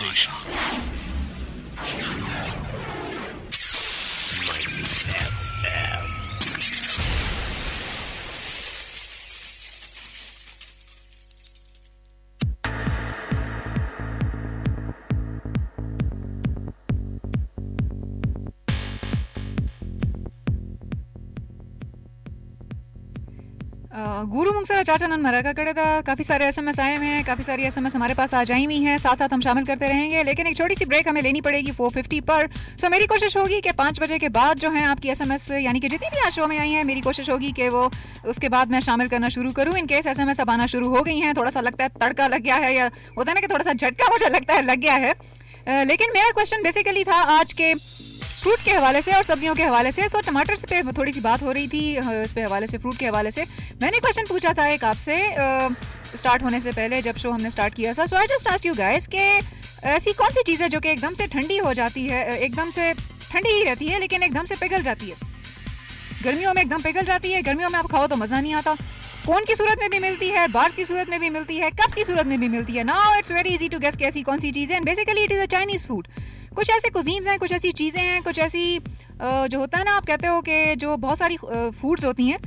[SPEAKER 4] station. Mixes FM.
[SPEAKER 5] गुरु मुंगसरा चाचा नन मरका करे था। काफ़ी सारे SMS आए हुए हैं, काफ़ी सारी SMS हमारे पास आ जाई हुई हैं, साथ साथ हम शामिल करते रहेंगे, लेकिन एक छोटी सी ब्रेक हमें लेनी पड़ेगी 4:50 पर। सो मेरी कोशिश होगी कि 5 बजे के बाद जो है आपकी SMS यानी कि जितनी भी आज शो में आई हैं, मेरी कोशिश होगी कि वो उसके बाद मैं शामिल करना शुरू करूँ। इन केस SMS अब आना शुरू हो गई हैं, थोड़ा सा लगता है तड़का लग गया है, या होता है ना कि थोड़ा सा झटका मुझे लगता है लग गया है। लेकिन मेरा क्वेश्चन बेसिकली था आज के फ्रूट के हवाले से और सब्जियों के हवाले से। सो टमाटर से पे थोड़ी सी बात हो रही थी, इस पे हवाले से, फ्रूट के हवाले से मैंने क्वेश्चन पूछा था एक आपसे स्टार्ट होने से पहले, जब शो हमने स्टार्ट किया था। So I just asked you guys कि ऐसी कौन सी चीज़ है जो कि एकदम से ठंडी हो जाती है, एकदम से ठंडी ही रहती है लेकिन एकदम से पिघल जाती है, गर्मियों में एकदम पिघल जाती है, गर्मियों में आप खाओ तो मज़ा नहीं आता, कोन की सूरत में भी मिलती है, बार्स की सूरत में भी मिलती है, कप्स की सूरत में भी मिलती है। Now it's very easy to guess कि ऐसी कौन सी चीज़ें हैं। Basically it is a Chinese food. कुछ ऐसे कुजीन्स हैं, कुछ ऐसी चीज़ें हैं, कुछ ऐसी जो होता है ना, आप कहते हो कि जो बहुत सारी फूड्स होती हैं,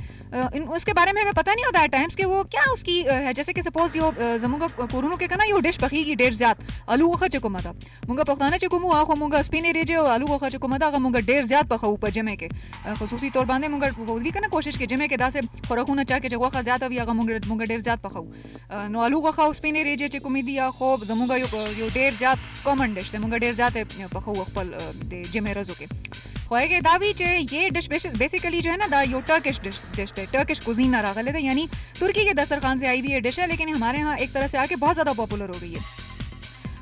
[SPEAKER 5] उसके बारे में हमें पता नहीं होता है टाइम्स कि वो क्या उसकी है। जैसे कि सपोज यो जमुंगा कोरोनो के ना यो डिश पखीगी डेढ़ ज़्यादा आलू खा चको मदा मुंगा पख्ताना चको मु आखो मुंगा स्पिने रेजे आलू खा चको मदा मुंगा डेढ़ ज़्यादा पखा ऊपर जमे के खसूसी तौर बांधे मुंगा वो भी करना कोशिश के जमे के दासे फरखूना चाह के जगवा खा ज़्यादा भी आगा मुंगा डेढ़ ज़्यादा पखाऊ नो आलू खा स्पिने रेजे चको मिदी आखो जमुंगा यो डेढ़ ज़्यादा कॉमन डिश मुंगा डेढ़ ज़्यादा पखाऊ अखपल दे जमे रजो के खोए के दावी चे ये डिश बेसिकली जो है ना यो टर्किश डिश है, टर्किश कुजीन रहा गले थे, यानी तुर्की के दस्तरखान से आई हुई ये डिश है, लेकिन हमारे यहाँ एक तरह से आके बहुत ज़्यादा पॉपुलर हो गई है।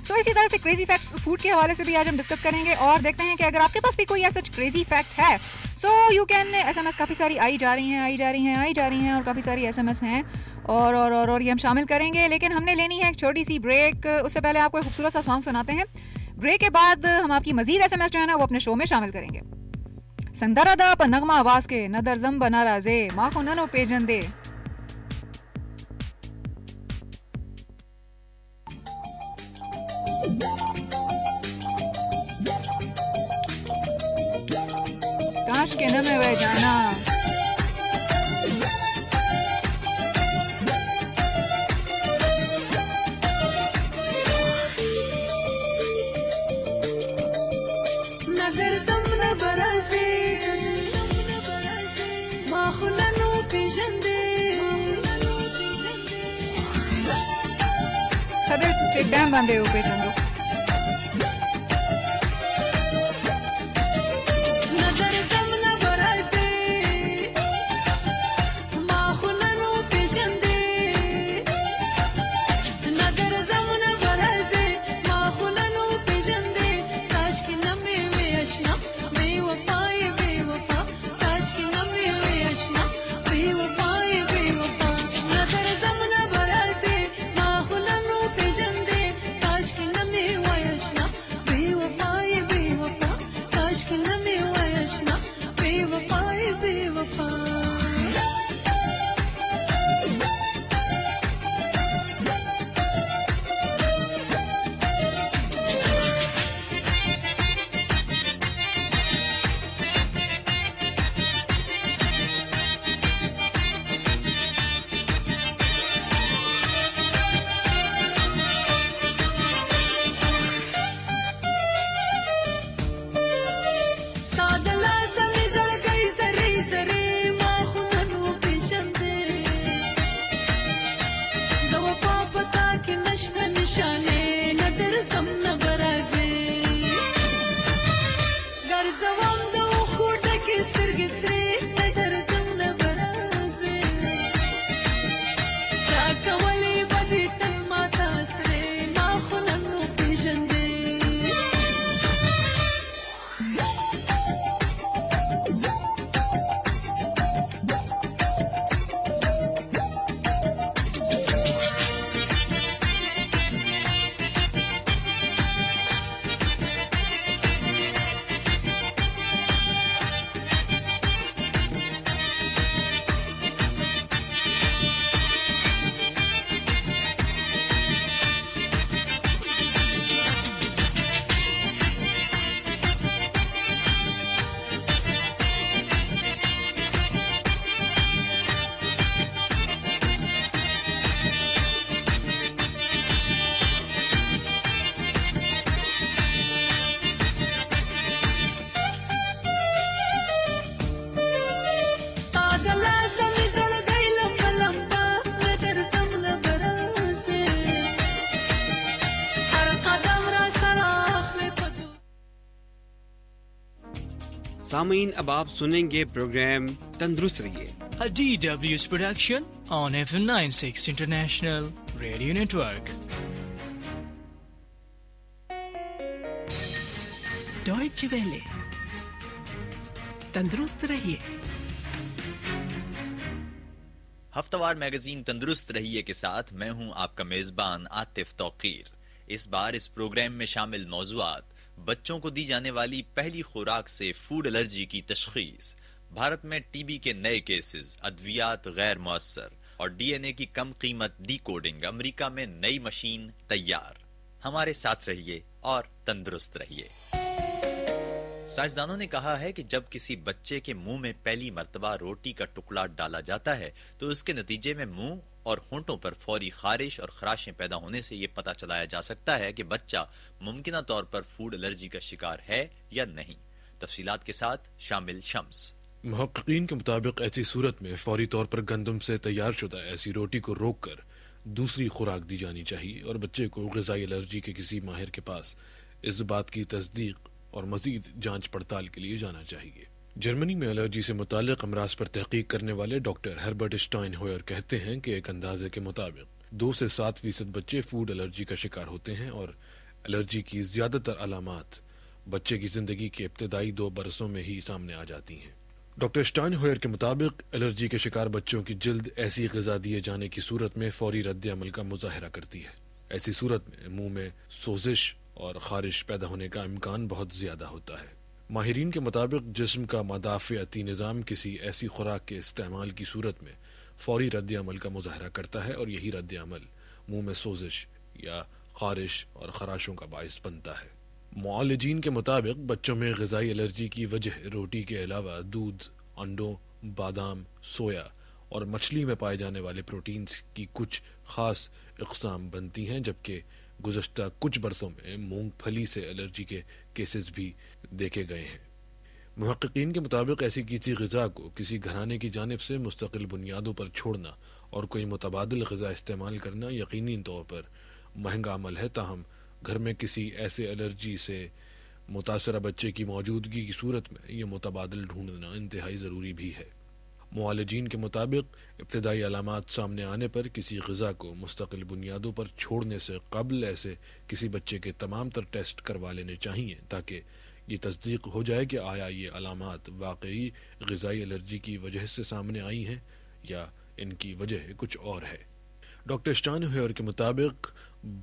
[SPEAKER 5] सो इसी तरह से क्रेजी फैक्ट्स फूड के हवाले से भी आज हम डिस्कस करेंगे और देखते हैं कि अगर आपके पास भी कोई ऐसा क्रेजी फैक्ट है सो यू कैन SMS काफ़ी सारी आई जा रही हैं और काफ़ी सारी SMS हैं और ये हम शामिल करेंगे, लेकिन हमने लेनी है एक छोटी सी ब्रेक। उससे पहले आपको एक खूबसूरत सा सॉन्ग सुनाते हैं। ब्रेक के बाद हम आपकी मजीद SMS जो है ना वो अपने शो में शामिल करेंगे। संदरादा पर नगमा आवाज के नदर जम बना राजे माखो ननो पेजन दे। काश के न में वह जाना चेक डैम बांधे हो पे चंदो
[SPEAKER 9] सामीन अब आप सुनेंगे प्रोग्राम तंदुरुस्त रहिए,
[SPEAKER 10] a DW's production on FM 96 International Radio Network.
[SPEAKER 11] Deutsche Welle. तंदुरुस्त रहिए।
[SPEAKER 12] हफ्तावार मैगजीन तंदुरुस्त रहिए के साथ मैं हूं आपका मेजबान आतिफ तौकीर। इस बार इस प्रोग्राम में शामिल मौज़ूआत: बच्चों को दी जाने वाली पहली खुराक से फूड एलर्जी की तशखीस, भारत में टीबी के नए केसेस, अद्वियात गैर मुअस्सर और डीएनए की कम कीमत डीकोडिंग, अमेरिका में नई मशीन तैयार। हमारे साथ रहिए और तंदुरुस्त रहिए। साइंसदानों ने कहा है कि जब किसी बच्चे के मुंह में पहली मर्तबा रोटी का टुकड़ा डाला जाता है तो उसके नतीजे में मुंह और होंठों पर फौरी खारिश और खराशें पैदा होने से यह पता चलाया जा सकता है कि बच्चा मुमकिना तौर पर फूड एलर्जी का शिकार है या नहीं। तफसीलात के साथ शामिल शम्स।
[SPEAKER 13] मुहक्किकीन के मुताबिक ऐसी सूरत में फौरी तौर पर गंदम से तैयार शुदा ऐसी रोटी को रोककर दूसरी खुराक दी जानी चाहिए और बच्चे को ग़िज़ाई एलर्जी के किसी माहिर के पास इस बात की तस्दीक और मजीद जांच पड़ताल के लिए जाना चाहिए। जर्मनी में एलर्जी से मुताल्लिक अमराज पर तहकीक करने वाले डॉक्टर हर्बर्ट स्टाइनहोयर कहते हैं कि एक अंदाजे के मुताबिक 2 से 7% बच्चे फूड एलर्जी का शिकार होते हैं और एलर्जी की ज्यादातर अलामात बच्चे की जिंदगी के इब्तदाई 2 बरसों में ही सामने आ जाती हैं। डॉक्टर स्टाइनहोयर के मुताबिक एलर्जी के शिकार बच्चों की जिल्द ऐसी ग़िज़ा दिए जाने की सूरत में फौरी रद्द अमल का मुजाहरा करती है। ऐसी सूरत में मुंह में सोजिश और खारिश पैदा होने का इम्कान बहुत ज्यादा होता है। माहिरीन के मुताबिक जिस्म का मदाफ़ियाती निज़ाम किसी ऐसी खुराक के इस्तेमाल की सूरत में फौरी रद्द अमल का मुजाहरा करता है और यही रद्द अमल मुंह में सोजिश या खारिश और खराशों का बाइस बनता है। मुआलिजीन के मुताबिक बच्चों में ग़िज़ाई एलर्जी की वजह रोटी के अलावा दूध, अंडों, बादाम, सोया और मछली में पाए जाने वाले प्रोटीन्स की कुछ खास इक़साम बनती हैं, जबकि गुज़श्ता कुछ बरसों में मूंगफली से एलर्जी के केसेस भी देखे गए हैं। मुहक्किकीन के मुताबिक ऐसी किसी ग़िज़ा को किसी घराने की जानिब से मुस्तकिल बुनियादों पर छोड़ना और कोई मुतबादिल ग़िज़ा इस्तेमाल करना यकीनी तौर पर महंगा अमल है, ताहम घर में किसी ऐसे एलर्जी से मुतासरा बच्चे की मौजूदगी की सूरत में यह मुतबादिल ढूंढना इंतहाई ज़रूरी भी है। मुआलिजीन के मुताबिक इब्तदाई अलामात सामने आने पर किसी ग़िज़ा को मुस्तकिल बुनियादों पर छोड़ने से कबल ऐसे किसी बच्चे के तमाम तर टेस्ट करवा लेने चाहिए ताकि ये तस्दीक हो जाए कि आया ये अलामात वाकई ग़िज़ाई एलर्जी की वजह से सामने आई हैं या इनकी वजह कुछ और है। डॉक्टर स्टाइनहोयर के मुताबिक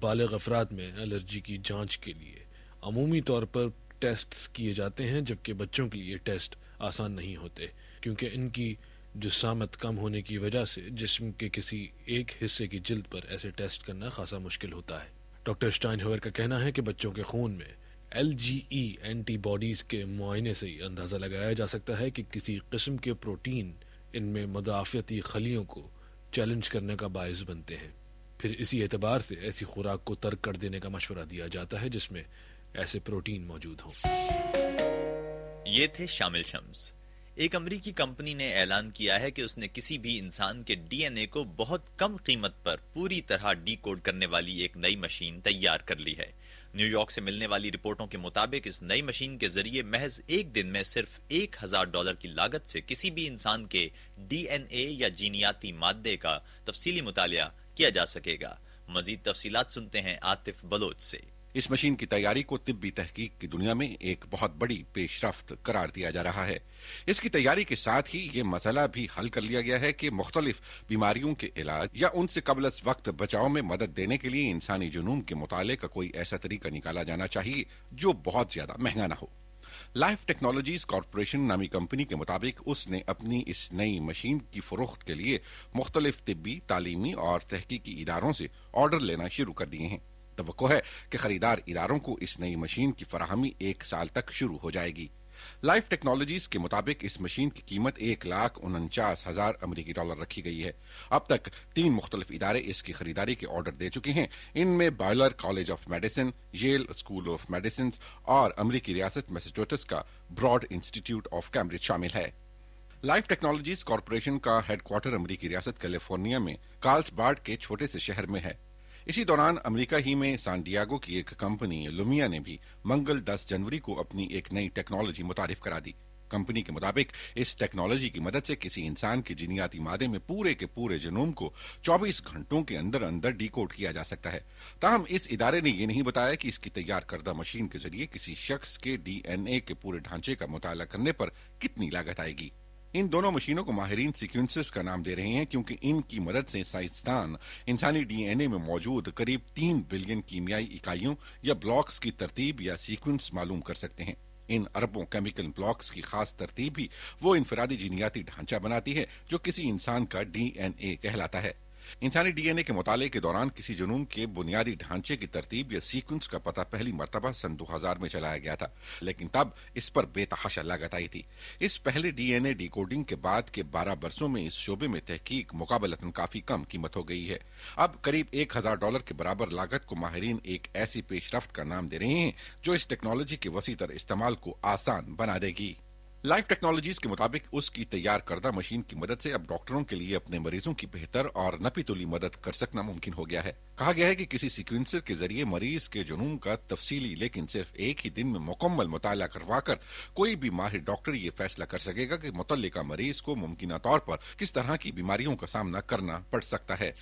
[SPEAKER 13] बालिग़ अफराद में एलर्जी की जाँच के लिए अमूमी तौर पर टेस्ट किए जाते हैं, जबकि बच्चों के लिए टेस्ट आसान नहीं होते क्योंकि इनकी जिस्सामत कम होने की वजह से जिस्म के किसी एक हिस्से की जिल्द पर ऐसे टेस्ट करना खासा मुश्किल होता है। डॉक्टर स्टाइनहोयर का कहना है कि बच्चों के खून में LGE एंटीबॉडीज के मुआयने से ही अंदाज़ा लगाया जा सकता है कि किसी किस्म के प्रोटीन इनमें मुदाफ़ियती खलियों को चैलेंज करने का बायस बनते हैं। फिर इसी एतबार से ऐसी खुराक को तर्क कर देने का मशवरा दिया जाता है जिसमें ऐसे प्रोटीन मौजूद हों।
[SPEAKER 12] ये थे शामिल शम्स। एक अमरीकी कंपनी ने ऐलान किया है कि उसने किसी भी इंसान के डीएनए को बहुत कम कीमत पर पूरी तरह डीकोड करने वाली एक नई मशीन तैयार कर ली है। न्यूयॉर्क से मिलने वाली रिपोर्टों के मुताबिक इस नई मशीन के जरिए महज एक दिन में सिर्फ $1000 की लागत से किसी भी इंसान के डीएनए या जीनियाती मादे का तफसीली मुतालिया किया जा सकेगा। मजीद तफसीलात सुनते हैं आतिफ बलोच से।
[SPEAKER 14] इस मशीन की तैयारी को तिब्बी तहकीक की दुनिया में एक बहुत बड़ी पेशरफ्त करार दिया जा रहा है। इसकी तैयारी के साथ ही ये मसला भी हल कर लिया गया है कि मुख्तलिफ बीमारियों के इलाज या उनसे कबल वक्त बचाव में मदद देने के लिए इंसानी जुनून के मुताले का कोई ऐसा तरीका निकाला जाना चाहिए जो बहुत ज्यादा महंगा ना हो। लाइफ टेक्नोलॉजीज कॉरपोरेशन नामी कंपनी के मुताबिक उसने अपनी इस नई मशीन की फरोख्त के लिए मुख्तलिफ तिब्बी, तालीमी और तहकीकी इदारों से ऑर्डर लेना शुरू कर दिए हैं। तवक्को है कि खरीदार इदारों को इस नई मशीन की फराहमी 1 साल तक शुरू हो जाएगी। लाइफ टेक्नोलॉजीज के मुताबिक इस मशीन की कीमत $1,49,000 अमेरिकी रखी गई है। अब तक 3 मुख्तलिफ इदारे इसकी खरीदारी के ऑर्डर दे चुके हैं। इनमें Baylor College of Medicine, Yale School of Medicine और अमेरिकी रियासत मैसाचुसेट्स का ब्रॉड इंस्टीट्यूट ऑफ कैम्ब्रिज शामिल है। लाइफ टेक्नोलॉजीज कॉरपोरेशन का हेडक्वार्टर अमेरिकी रियासत कैलिफोर्निया में कार्ल्सबाड के छोटे से शहर में है। इसी दौरान अमेरिका ही में सैन डिएगो की एक कंपनी लुमिया ने भी मंगल 10 जनवरी को अपनी एक नई टेक्नोलॉजी मुतारिफ करा दी। कंपनी के मुताबिक इस टेक्नोलॉजी की मदद से किसी इंसान के जिनियाती मादे में पूरे के पूरे जीनोम को 24 घंटों के अंदर अंदर डिकोड किया जा सकता है। ताहम इस इदारे ने यह नहीं बताया कि इसकी तैयार करदा मशीन के जरिए किसी शख्स के DNA के पूरे ढांचे का मुताला करने पर कितनी लागत आएगी। इन दोनों मशीनों को माहिरीन सीक्वेंसर्स का नाम दे रहे हैं, क्योंकि इनकी मदद से साइंसदान इंसानी DNA में मौजूद करीब 3 बिलियन कीमियाई इकाइयों या ब्लॉक्स की तरतीब या सीक्वेंस मालूम कर सकते हैं। इन अरबों केमिकल ब्लॉक्स की खास तरतीब भी वो इंफरादी जीनियाती ढांचा बनाती है जो किसी इंसान का DNA कहलाता है। इंसानी DNA के मुताले के दौरान किसी जुनून के बुनियादी ढांचे की तरतीब या सीक्वेंस का पता पहली मर्तबा सन 2000 में चलाया गया था, लेकिन तब इस पर बेतहाशा लागत आई थी। इस पहले DNA डिकोडिंग के बाद के 12 बरसों में इस शोबे में तहकीक मुकाबलतन काफी कम कीमत हो गई है। अब करीब $1000 के बराबर लागत को माहिरीन एक ऐसी पेशरफ्त का नाम दे रहे हैं जो इस टेक्नोलॉजी के वसीतर इस्तेमाल को आसान बना देगी। लाइफ टेक्नोलॉजीज के मुताबिक उसकी तैयार करदा मशीन की मदद से अब डॉक्टरों के लिए अपने मरीजों की बेहतर और नपीतुली मदद कर सकना मुमकिन हो गया है। कहा गया है कि किसी सीक्वेंसर के जरिए मरीज के जुनून का तफसीली लेकिन सिर्फ एक ही दिन में मुकम्मल मुताला करवाकर कोई भी माहिर डॉक्टर ये फैसला कर सकेगा कि मुतल्लिका मरीज को मुमकिना तौर पर किस तरह की बीमारियों का सामना करना पड़ सकता है।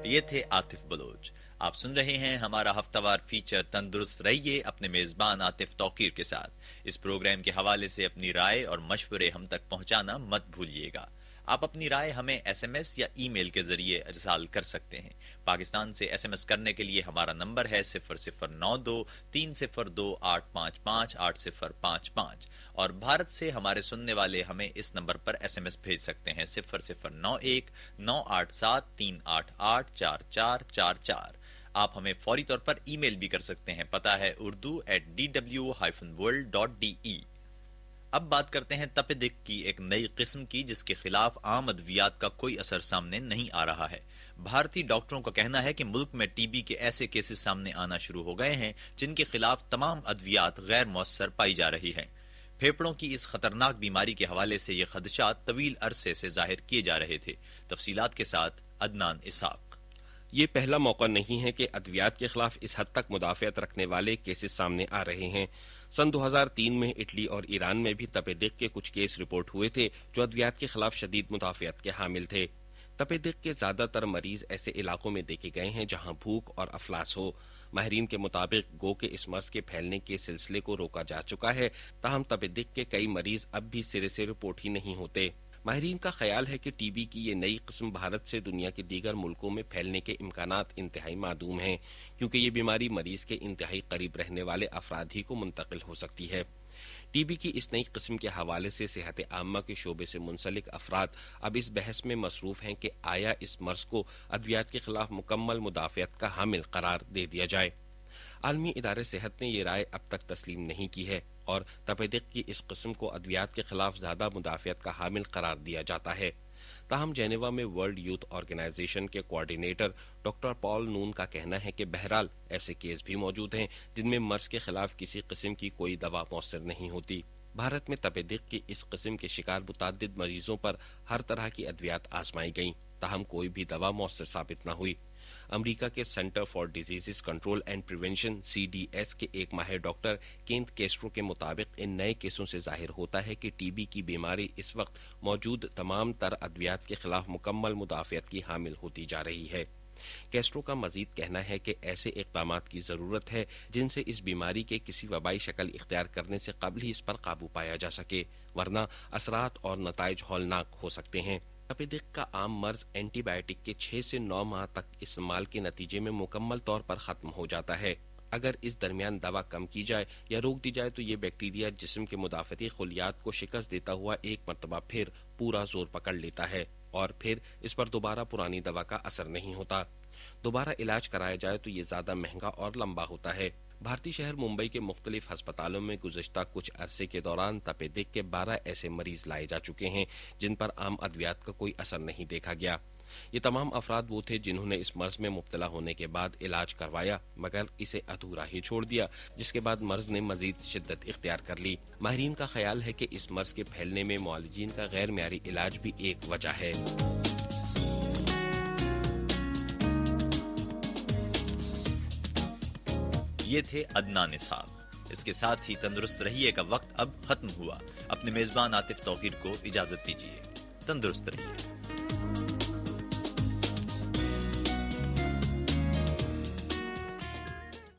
[SPEAKER 12] ये थे आतिफ बलोच। आप सुन रहे हैं हमारा हफ्तावार फीचर तंदुरुस्त रहिए अपने मेजबान आतिफ तौकीर के साथ। इस प्रोग्राम के हवाले से अपनी राय और मशवरे हम तक पहुंचाना मत भूलिएगा। आप अपनी राय हमें SMS या ईमेल के जरिए इरसाल कर सकते हैं। पाकिस्तान से SMS करने के लिए हमारा नंबर है 0092 302 855 8055 और भारत से हमारे सुनने वाले हमें इस नंबर पर SMS भेज सकते हैं 0091 987 388 4444। आप हमें फौरी तौर पर ईमेल भी कर सकते हैं, पता है urdu@dw-world.de। अब बात करते हैं तपेदिक की एक नई किस्म की जिसके खिलाफ आम अद्वियात का कोई असर सामने नहीं आ रहा है। भारतीय डॉक्टरों का कहना है कि मुल्क में टीबी के ऐसे केसेस सामने आना शुरू हो गए हैं जिनके खिलाफ तमाम अद्वियात गैर मौसर पाई जा रही है। फेफड़ों की इस खतरनाक बीमारी के हवाले से ये खदशात तवील अरसे से जाहिर किए जा रहे थे। तफसीलात के साथ अदनान इसाक।
[SPEAKER 15] ये पहला मौका नहीं है कि अद्वियात के खिलाफ इस हद तक मुदाफियत रखने वाले केसेस सामने आ रहे हैं। सन 2003 में इटली और ईरान में भी तपेदिक के कुछ केस रिपोर्ट हुए थे जो अद्वियात के खिलाफ शदीद मुदाफियत के हामिल थे। तपेदिक के ज्यादातर मरीज ऐसे इलाकों में देखे गए हैं जहां भूख और अफलास हो। माहिरीन के मुताबिक गो के इस मर्ज के फैलने के सिलसिले को रोका जा चुका है, ताहम तपेदिक के कई मरीज अब भी सिरे से रिपोर्ट ही नहीं होते। माहिरीन का ख्याल है कि टीबी की ये नई किस्म भारत से दुनिया के दीगर मुल्कों में फैलने के इम्कानात इंतहाई मादूम हैं, क्योंकि ये बीमारी मरीज के इंतहाई करीब रहने वाले अफराद ही को मुंतकिल हो सकती है। टीबी की इस नई किस्म के हवाले से सेहत आम्मा के शोबे से मुंसलिक अफराद अब इस बहस में मसरूफ हैं कि आया इस मर्ज को अद्वियात के खिलाफ मुकम्मल मुदाफियत का हामिल करार दे दिया जाए। आलमी इदारे सेहत ने यह राय अब तक तस्लीम नहीं की है और तपेदिक की इस किस्म को अद्वियात के खिलाफ ज्यादा मुदाफियत का हामिल करार दिया जाता है। ताहम जेनेवा में वर्ल्ड यूथ ऑर्गेनाइजेशन के कोऑर्डिनेटर डॉक्टर पॉल नून का कहना है कि बहरहाल ऐसे केस भी मौजूद हैं जिनमें मर्ज के खिलाफ किसी किस्म की कोई दवा मौसर नहीं होती। भारत में तपेदिक की इस किस्म के शिकार मुतादिद मरीजों पर हर तरह की अद्वियात आजमाई गईं, ताहम कोई भी दवा मौसर साबित न हुई। अमेरिका के centre for diseases control and prevention CDS के एक माहिर डॉक्टर केंत केस्ट्रो के मुताबिक इन नए केसों से जाहिर होता है कि टीबी की बीमारी इस वक्त मौजूद तमाम तर अद्वियात के खिलाफ मुकम्मल मुदाफियत की हामिल होती जा रही है। केस्ट्रो का मजीद कहना है कि ऐसे इक़दामात की जरूरत है जिनसे इस बीमारी के किसी वबाई शक्ल इख्तियार करने से कबल ही इस पर काबू पाया जा सके, वरना असरात और नताइज हौलनाक हो सकते हैं। तपेदिक का आम मर्ज एंटीबायोटिक के 6 से 9 माह तक इस्तेमाल के नतीजे में मुकम्मल तौर पर खत्म हो जाता है। अगर इस दरमियान दवा कम की जाए या रोक दी जाए तो ये बैक्टीरिया जिस्म के मुदाफ़ती खुलियात को शिकस्त देता हुआ एक मरतबा फिर पूरा जोर पकड़ लेता है और फिर इस पर दोबारा पुरानी दवा का असर नहीं होता। दोबारा इलाज कराया जाए तो ये ज्यादा महंगा और लंबा होता है। भारतीय शहर मुंबई के मुख्तलिफ अस्पतालों में गुज़श्ता कुछ अरसे के दौरान तपेदिक के 12 ऐसे मरीज लाए जा चुके हैं जिन पर आम अद्वियात का कोई असर नहीं देखा गया। ये तमाम अफराद वो थे जिन्होंने इस मर्ज में मुब्तला होने के बाद इलाज करवाया मगर इसे अधूरा ही छोड़ दिया, जिसके बाद मर्ज ने मजीद शिद्दत इख्तियार कर ली। माहिरीन का ख्याल है कि इस मर्ज के फैलने में मुआलिजीन का गैर मियारी इलाज भी एक वजह है।
[SPEAKER 12] ये थे अदनान इसाक। इसके साथ ही तंदुरुस्त रहिए का वक्त अब खत्म हुआ। अपने मेजबान आतिफ तौकीर को इजाजत दीजिए। तंदुरुस्त रहिए।